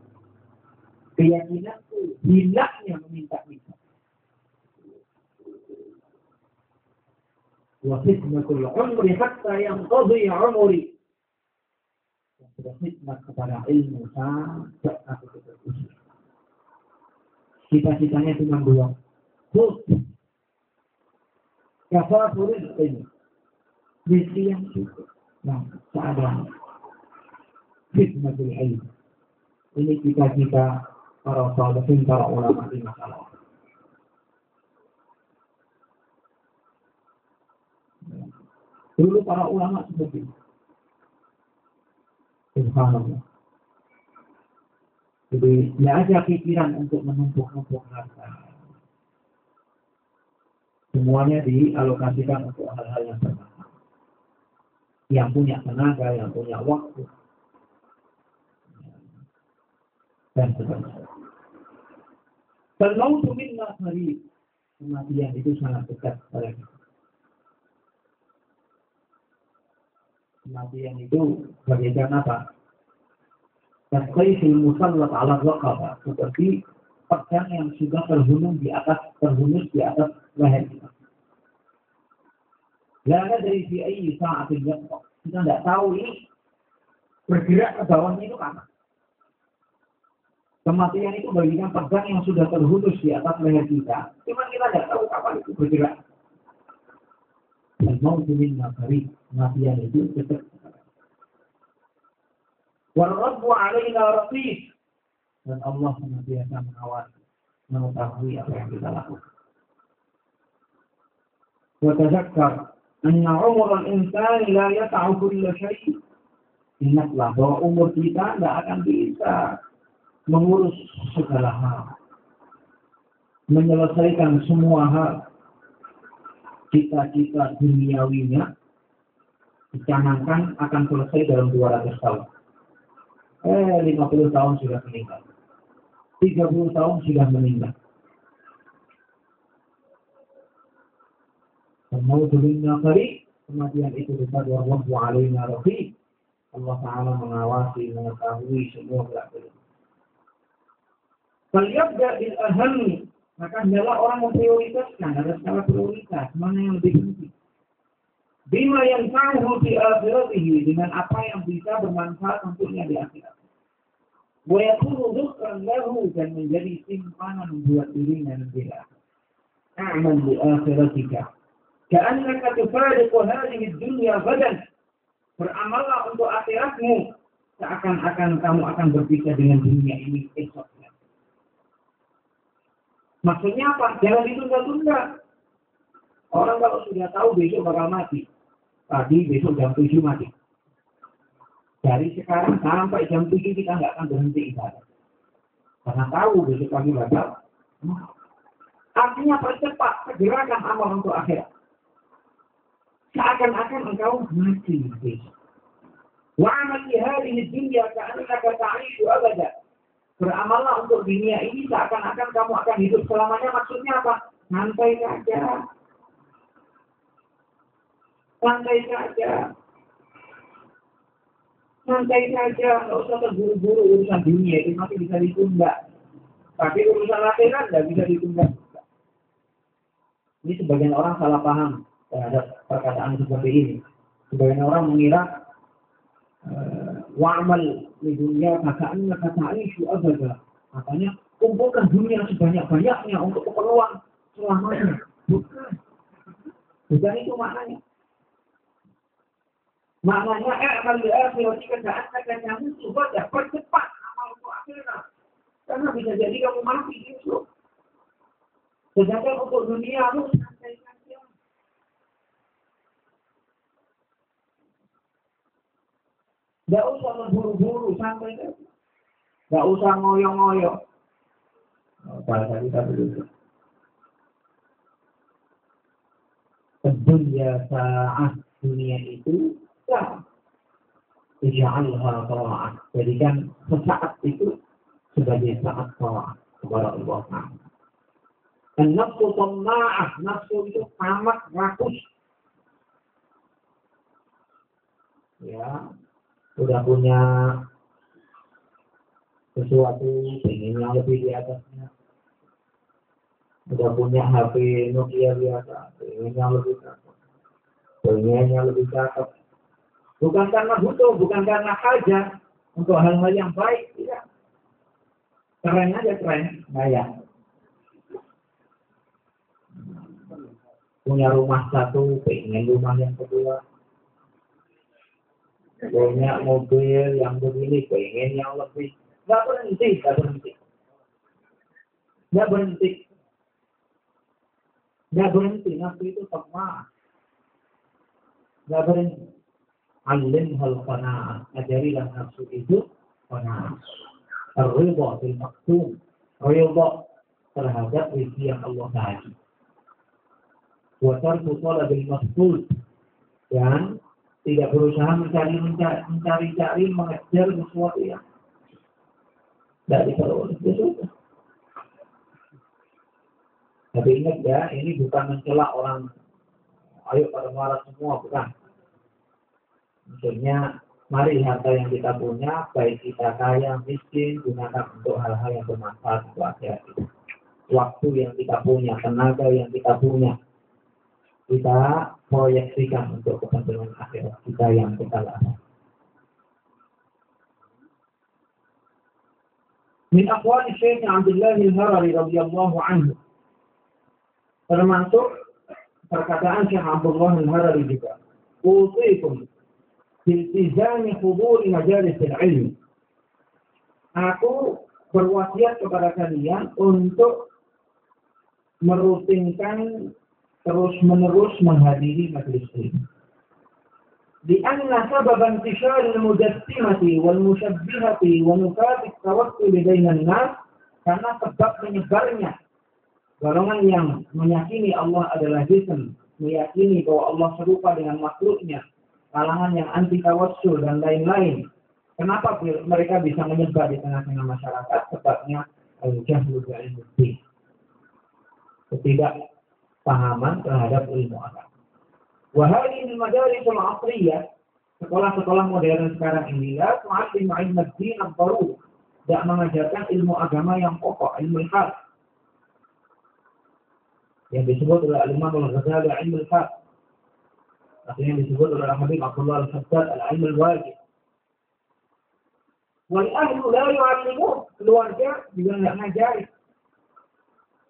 Keyakinanku hilangnya meminta-minta. Wa khidmatul umri hatta yanqadhi umri. Yang sudah khidmat kepada ilmu sampai aku berusia. Cita-citanya cuma dua. Kafafu rizqin. Rizki yang cukup. Nah, seadanya. Khidmatul ilmu. Ini cita-cita para salihin, para ulama di masa lalu. Dulu para ulama seperti itu. Subhanallah. Jadi tidak ada pikiran untuk menumpuk-numpuk harta. Semuanya dialokasikan untuk hal-hal yang bermanfaat. Yang punya tenaga, yang punya waktu, dan sebagainya. Kalau minna qarib, kematian itu sangat dekat pada kita. Kematian itu bagaikan apa? Kasayfil musallat ala raqabah, seperti pedang yang sudah terhunus di atas leher kita. La nadri fi ayyi sa'atin yaqta. Kita tidak tahu ini bergerak ke bawahnya itu kapan. Kematian itu bagikan pedang yang sudah terhunus di atas leher kita. Cuma kita tidak tahu kapan itu bergerak. Dan mau minna qarib, kematian itu dekat. Warabbu alaina raqib, dan Allah senantiasa mengawasi, mengetahui apa yang kita lakukan. Wa tadzakkar anna umur al-insan la yata'u kull syai'. Ingatlah bahwa umur kita tidak akan bisa mengurus segala hal, menyelesaikan semua hal. Cita-cita duniawinya dicanangkan akan selesai dalam 200 tahun. 50 tahun sudah meninggal. 30 tahun sudah meninggal. Mau minna qarib, kematian itu dekat. Warabbu alaina raqib, Allah Ta'ala mengawasi, mengetahui semua gerak-gerik. Falyabda bil aham, maka hendaklah orang memprioritaskan, ada skala prioritas mana yang lebih penting. Bima yanfa'uhu fi akhiratihi, dengan apa yang bisa bermanfaat untuknya di akhirat. Wa yakunu dhukran lahu, dan menjadi simpanan buat dirinya nanti. A'mal li akhiratika. Ka'annaka tufariqu hadhihi ad-dunya ghadan. Beramallah untuk akhiratmu, seakan-akan kamu akan berpisah dengan dunia ini esok. Maksudnya apa? Jangan ditunda-tunda. Orang kalau sudah tahu besok bakal mati, tadi besok jam 7 mati. Dari sekarang sampai jam 7 kita nggak akan berhenti ibadah. Karena tahu besok pagi bakal. Artinya percepat segerakan amal untuk akhirat. Seakan-akan engkau mati besok. Wa'amal li hadhihi dunya ka'annaka ta'ishu abada. Beramallah untuk dunia ini seakan-akan kamu akan hidup selamanya. Maksudnya apa? Santai saja. Santai saja. Santai saja, nggak usah terburu-buru urusan dunia itu masih bisa ditunda. Tapi urusan akhirat nggak bisa ditunda. Ini sebagian orang salah paham terhadap perkataan seperti ini. Sebagian orang mengira wa'amal di dunia kakaknya isyu abada. Makanya kumpulkan dunia sebanyak-banyaknya untuk keperluan selamanya. Bukan itu maknanya. Maknanya amal li akhiratika ka'annaka tamutu ghadan, percepat amal untuk akhirat. Karena bisa jadi kamu mati justru. Sedangkan untuk duniamu santai saja. Tidak usah berburu-buru, santai saja. Tidak usah ngoyo-ngoyo. Bahasa kita begitu. Dunia saat dunia itu ij'alha ta'ah. Jadikan sesaat itu sebagai saat ta'ah kepada Allah Ta'ala. An-nafsu tamma'ah, nafsu itu amat rakus. Ya, sudah punya sesuatu, pengen yang lebih di atasnya. Sudah punya HP Nokia biasa, pengen yang lebih cakep. Pengen yang lebih cakep. Bukan karena butuh, bukan karena hajat untuk hal-hal yang baik, tidak. Keren aja keren, bayar. Punya rumah satu, pengen rumah yang kedua. Punya mobil yang begini, pengen yang lebih. Nggak berhenti, nggak berhenti. Nggak berhenti. Nggak berhenti, nafsu itu semua. Nggak berhenti. Alim hal qanaah, ajarilah nafsu itu qanaah. Ar-ridha bil maktum, ridha terhadap rezeki yang Allah bagi. Wa tarku talabil maqtul, dan tidak berusaha mencari-cari mengejar sesuatu yang tidak diperoleh. Tapi ingat ya, ini bukan mencela orang ayo pada marah semua, bukan. Maksudnya, mari harta yang kita punya, baik kita kaya, miskin, gunakan untuk hal-hal yang bermanfaat untuk akhirat kita. Waktu yang kita punya, tenaga yang kita punya, kita proyeksikan untuk kepentingan akhirat kita yang kita lakukan. Min aqwali Syekh Abdullah Al-Harari radhiyallahu anhu. Termasuk perkataan Syekh Abdullah Al-Harari juga. Usikum biltizami huduri majalis al-ilm. Aku berwasiat kepada kalian untuk merutinkan terus-menerus menghadiri majelis ilmu. Lianna sabab intishar al-mujassimati wal-musyabbihati wa nufat at-tawassul bainan nas, karena sebab menyebarnya golongan yang meyakini Allah adalah jism, meyakini bahwa Allah serupa dengan makhluknya, kalangan yang anti tawassul dan lain-lain. Kenapa mereka bisa menyebar di tengah-tengah masyarakat? Sebabnya al-jahlu bi'ilmi, ketidakpahaman terhadap ilmu agama. Wa hadhihi al-madaris al-'asriyah, sekolah-sekolah modern sekarang ini la tu'allimu 'ilma ad-din ad-daruri, tidak mengajarkan ilmu agama yang pokok, ilmu khas, yang disebut oleh Imam Al-Ghazali ilmu khas, atau yang disebut oleh Habib Abdullah Al-Haddad al-ilmu al-wajib. Wal ahlu la yu'allimun, keluarga juga tidak ngajari.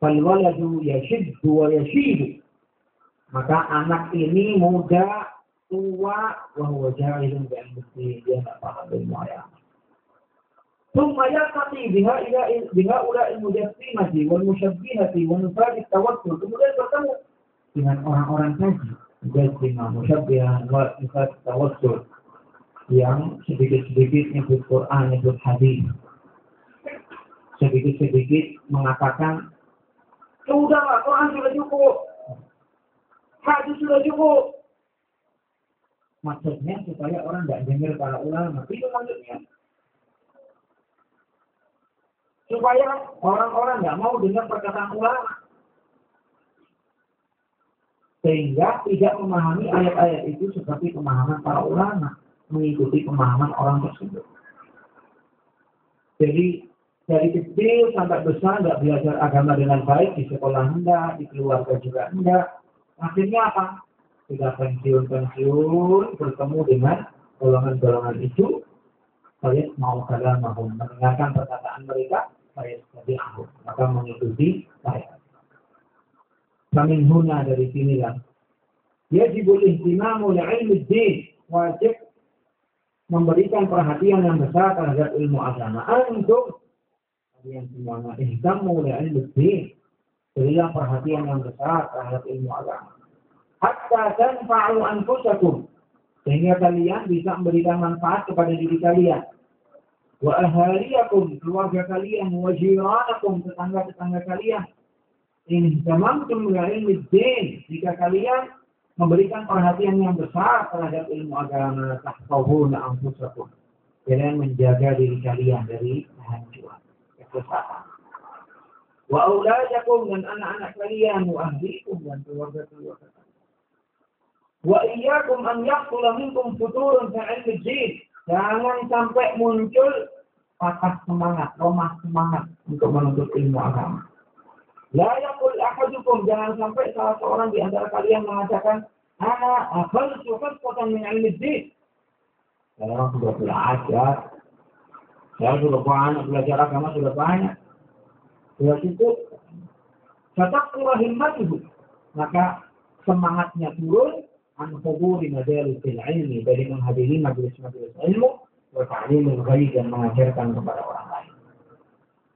Fal waladu yashiddu wa yashidu, maka anak ini muda, tua, wa huwa jahilun bi'ilmi, dia tidak paham ilmu agama. ثم يلتقي بهؤلاء المجسمة والمشبهة ونفاذ التوسل, kemudian bertemu dengan orang-orang tadi, mujassimah, musyabbihah, nufaz tawassul, yang sedikit-sedikit nyebut Quran, nyebut hadis, sedikit-sedikit mengatakan sudahlah, Quran sudah cukup, hadis sudah cukup. Maksudnya supaya orang tidak dengar para ulama, itu maksudnya. Supaya orang-orang nggak mau dengar perkataan ulama, sehingga tidak memahami ayat-ayat itu seperti pemahaman para ulama, mengikuti pemahaman orang tersebut. Jadi dari kecil sampai besar nggak belajar agama dengan baik, di sekolah enggak, di keluarga juga enggak. Akhirnya apa? Sudah pensiun bertemu dengan golongan-golongan itu, saya mau mendengarkan perkataan mereka, saya sebagai ahli, maka mengikuti saya. Kami huna dari sinilah. Yajibul ihtimamu li'ilmi ad-din, wajib memberikan perhatian yang besar terhadap ilmu agama. Antum yang semuanya ihtamu li'ilmi ad-din, berilah perhatian yang besar terhadap ilmu agama. Hatta tanfa'u anfusakum, sehingga kalian bisa memberikan manfaat kepada diri kalian. Wa ahaliyakum, keluarga kalian, wa jiranakum, tetangga-tetangga kalian. In tamamtum bi'ilmi ad-din, jika kalian memberikan perhatian yang besar terhadap ilmu agama, tahfazuna anfusakum, kalian menjaga diri kalian dari kehancuran, kesesatan. Wa auladakum, dan anak-anak kalian, wa ahlikum, dan keluarga-keluarga kalian. Wa iyyakum an yahsula minkum futurun fi 'ilmi ad-din, jangan sampai muncul patah semangat, lemah semangat untuk menuntut ilmu agama. La yaqul ahadukum, jangan sampai salah seorang di antara kalian mengatakan, ana akhadtu khatatan min 'ilmi ad-din. Saya sudah belajar, saya sudah banyak belajar agama, sudah banyak. Sudah cukup. Fataqwa himmatuhu, maka semangatnya turun, an huduri majalisil ilmi, dari menghadiri majelis-majelis ilmu, wa ta'limul ghaib, dan mengajarkan kepada orang lain.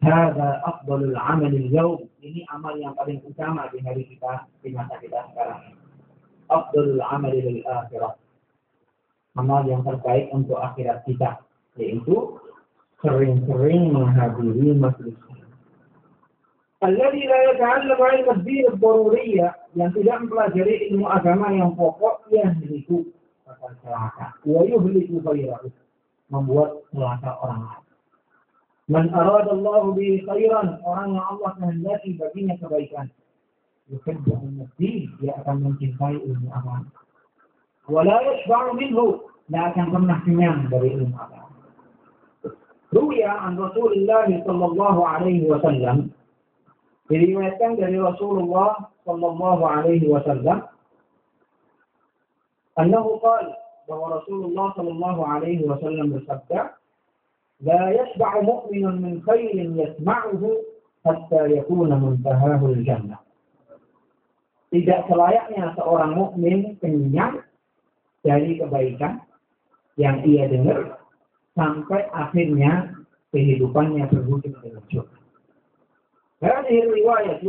Hadza afdalul amal al-yawm. Ini amal yang paling utama di hari kita, di masa kita sekarang. Afdalul amal lil akhirah. Amal yang terbaik untuk akhirat kita, yaitu sering-sering menghadiri majelis. Alladzi la yata'allamu 'ilma ad-din ad-daruriyah, yang tidak mempelajari ilmu agama yang pokok, yang itu akan celaka. Wa yuhliku ghayrahu, membuat celaka orang lain. Man aradallahu bihi khairan, orang yang Allah kehendaki baginya kebaikan, yuhibbu an-din, dia akan mencintai ilmu agama. Wa la yashba'u minhu, tidak akan pernah kenyang dari ilmu agama. Ruwiya an Rasulullah sallallahu alaihi wasallam, diriwayatkan dari Rasulullah sallallahu alaihi wasallam, annahu qala, bahwa Rasulullah sallallahu alaihi wasallam bersabda, لا يشبع مؤمن من خير يسمعه حتى يكون منتهاه الجنة. Tidak selayaknya seorang mukmin kenyang dari kebaikan yang ia dengar sampai akhirnya kehidupannya berujung dengan surga. Hadhihi riwayat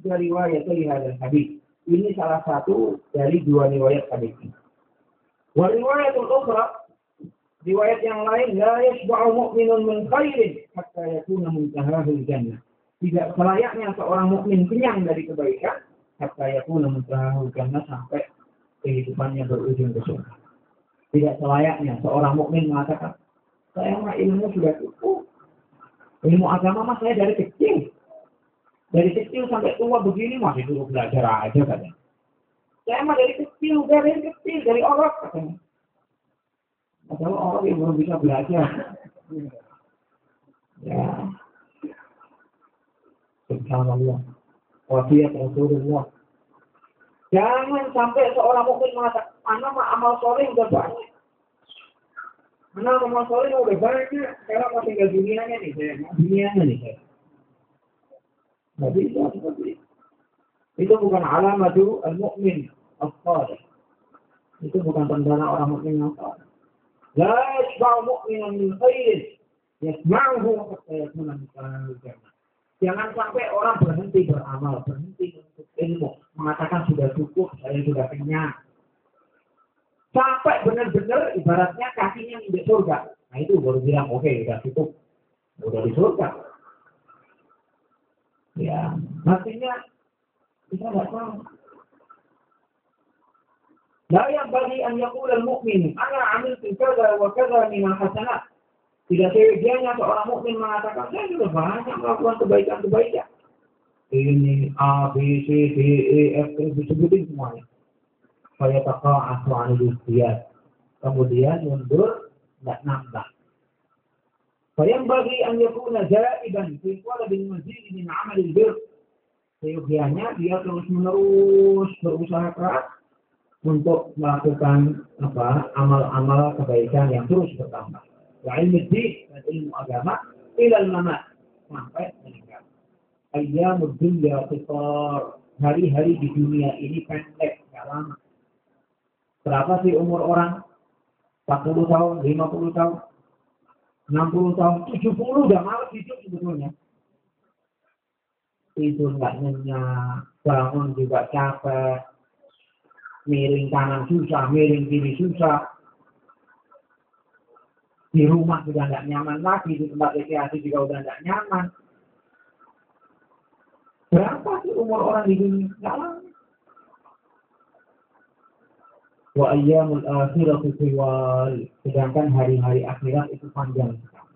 dari riwayat hadis hadis. Ini salah satu dari dua riwayat hadis ini. Wa riwayatul ukhra, riwayat yang lain, la yashba'u mu'minun min khairin hatta yakuna muntahahul jannah. Tidak selayaknya seorang mukmin kenyang dari kebaikan hatta yakuna muntahahul jannah, sampai kehidupannya berujung ke surga. Tidak selayaknya seorang mukmin mengatakan, saya mah ilmu sudah cukup. Ilmu agama mah saya dari kecil. Dari kecil sampai tua begini masih dulu belajar aja katanya. Saya mah dari kecil, dari orang katanya. Atau orang yang belum bisa belajar. Ya. Subhanallah. Wasiat Rasulullah. Jangan sampai seorang mukmin mengatakan, anak mah amal soleh udah banyak. Anak amal soleh udah banyak. Sekarang mau tinggal dunianya nih saya. Dunianya nih saya. Tapi itu bukan alamatu al-mu'min as-salih. Itu bukan tanda orang mukmin yang saleh. لا يشبع مؤمن من خير يسمعه حتى يكون مثله الجنة. Jangan sampai orang berhenti beramal, berhenti untuk ilmu, mengatakan sudah cukup, saya sudah kenyang. Sampai benar-benar ibaratnya kakinya di surga. Nah itu baru bilang oke, sudah cukup, sudah di surga. Ya, artinya kita nggak tahu. لا ينبغي أن يقول المؤمن أنا عملت كذا وكذا من الحسنات. Tidak seyogianya seorang mukmin mengatakan saya sudah banyak melakukan kebaikan-kebaikan. Ini A, B, C, D, E, F, disebutin semuanya. Saya taqa'atu 'anil istiyad. Kemudian mundur, tidak nambah. Fayanbaghi an yakuna ja'iban fi talabil mazid min 'amalil birr. Seyogianya dia terus-menerus berusaha keras untuk melakukan amal-amal kebaikan yang terus bertambah. Wa ilmu din, dan ilmu agama, ilal mamat, sampai meninggal. Ayyamud dunya qisar, hari-hari di dunia ini pendek, enggak lama. Berapa sih umur orang? 40 tahun, 50 tahun, 60 tahun, 70 udah malas hidup sebetulnya. Tidur enggak nyenyak, bangun juga capek. Miring kanan susah, miring kiri susah. Di rumah sudah tidak nyaman lagi, di tempat rekreasi juga sudah tidak nyaman. Berapa sih umur orang di dunia? Tidak lama. Wa ayyamul akhirati tiwal, sedangkan hari-hari akhirat itu panjang sekali.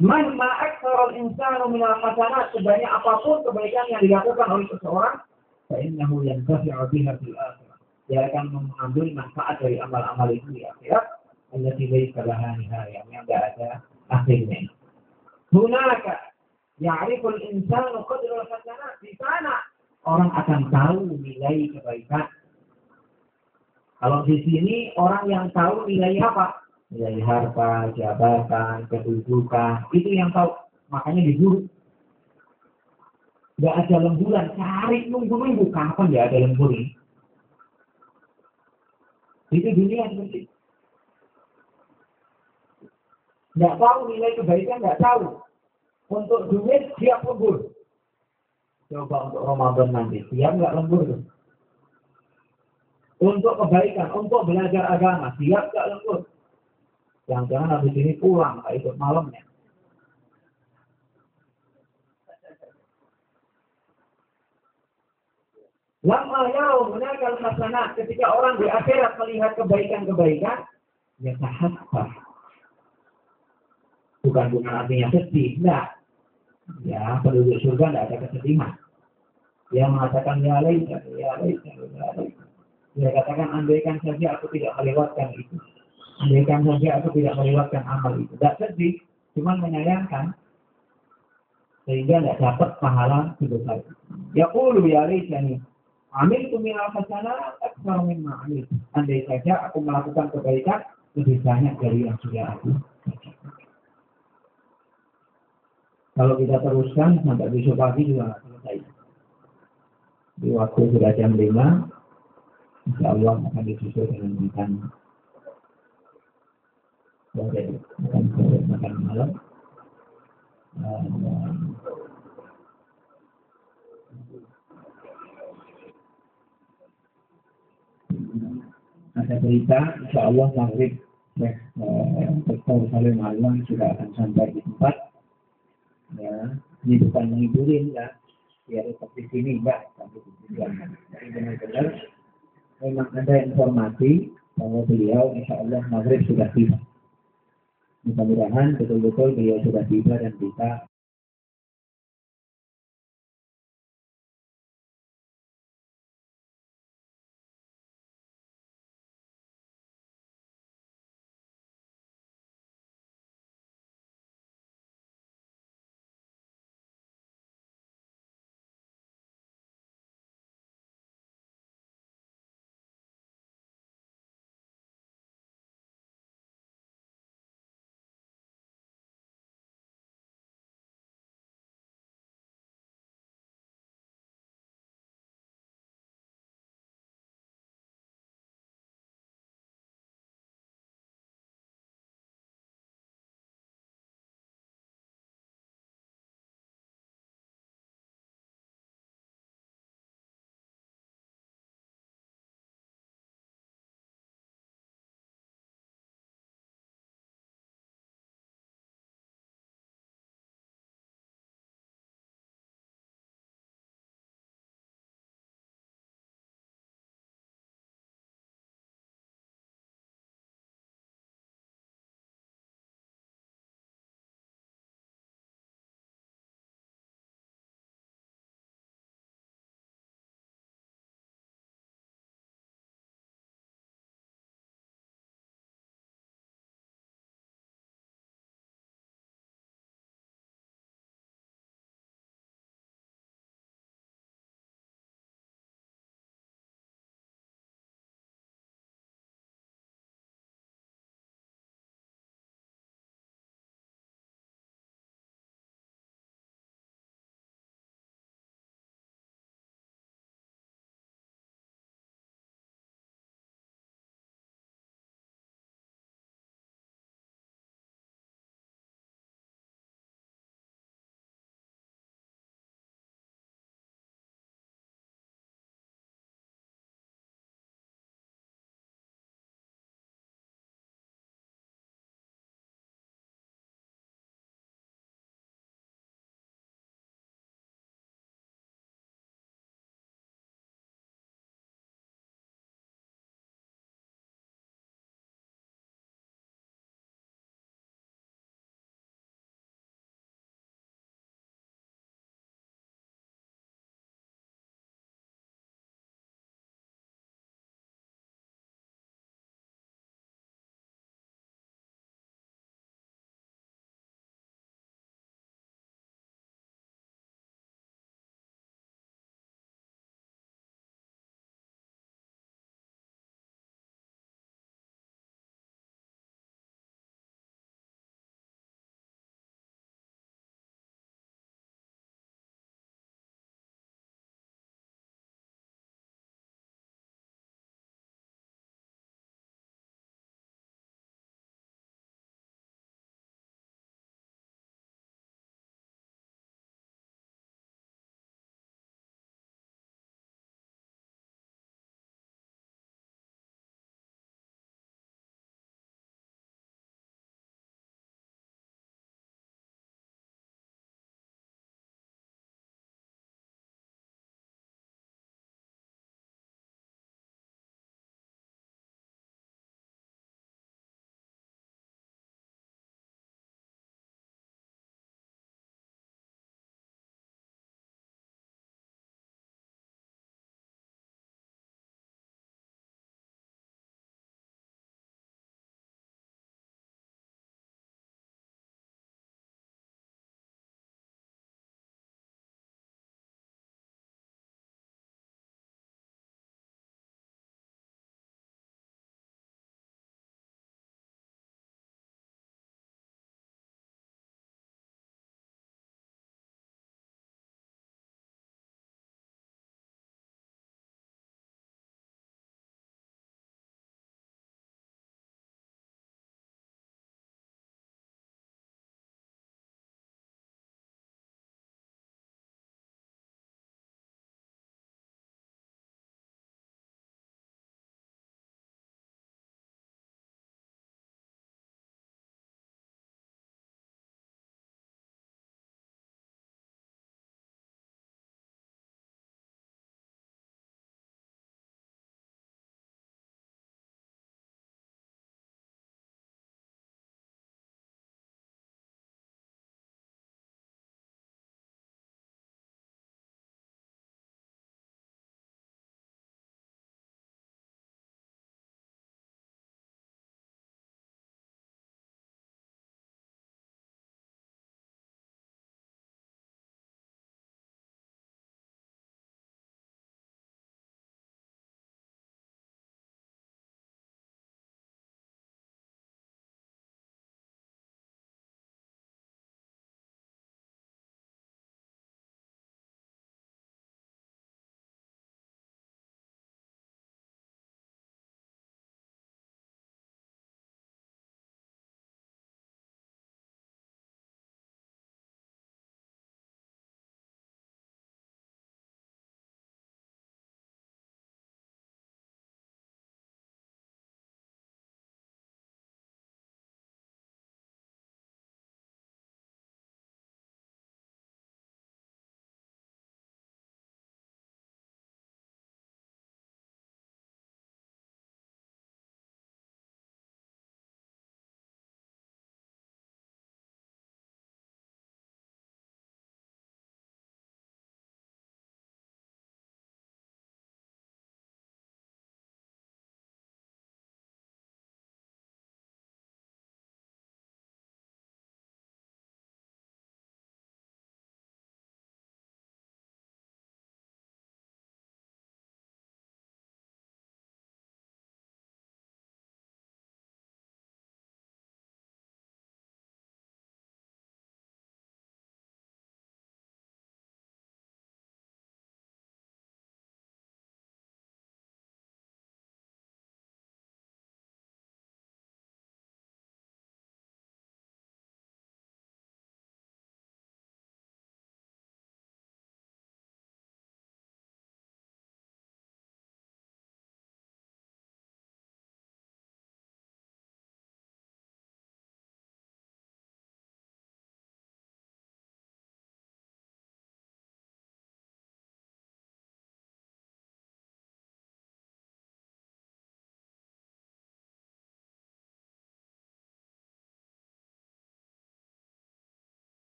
Man ma'aktsarul insanu minal hasanat, sebanyak apapun kebaikan yang dilakukan oleh seseorang, fa innahu yantafi'u biha fil akhirah. Dia akan mengambil manfaat dari amal-amal itu di akhirat, allati laysa laha nihayah, yang tidak ada akhirnya. Hunaka ya'riful insanu qadral hasanat, di sana orang akan tahu nilai kebaikan. Kalau di sini orang yang tahu nilai apa? Nilai harta, jabatan, kedudukan, itu yang tahu. Makanya diburu. Tidak ada lemburan, cari nunggu-nunggu kapan tidak ada lembur ini. Itu dunia seperti itu. Tidak tahu nilai kebaikan, tidak tahu. Untuk duit siap lembur. Coba untuk Ramadan nanti, siap nggak lembur tuh? Untuk kebaikan, untuk belajar agama, siap nggak lembur? Jangan-jangan habis ini pulang, nggak ikut malamnya. Lama yaum menakal hasanat, ketika orang di akhirat melihat kebaikan-kebaikan, ya tahassah. Bukan artinya sedih, enggak. Ya, penduduk surga tidak ada kesedihan. Dia mengatakan ya laita. Dia katakan andaikan saja aku tidak melewatkan itu. Andaikan saja aku tidak melewatkan amal itu. Tidak sedih, cuma menyayangkan. Sehingga tidak dapat pahala sebesar itu. Yaqulu ya laitani amiltu minal hasanat aktsara mimma amiltu. Andai saja aku melakukan kebaikan lebih banyak dari yang sudah aku kerjakan. Kalau kita teruskan sampai besok pagi juga selesai. Di waktu sudah jam 5, insya Allah akan disusul dengan makan malam. Ada berita, insya Allah maghrib Dr. Salim Alwan sudah akan sampai di tempat. Ya, ini bukan menghiburin ya, biar tetap di sini enggak sampai di tujuan. Jadi benar-benar memang ada informasi bahwa beliau insya Allah maghrib sudah tiba. Mudah-mudahan betul-betul beliau sudah tiba dan bisa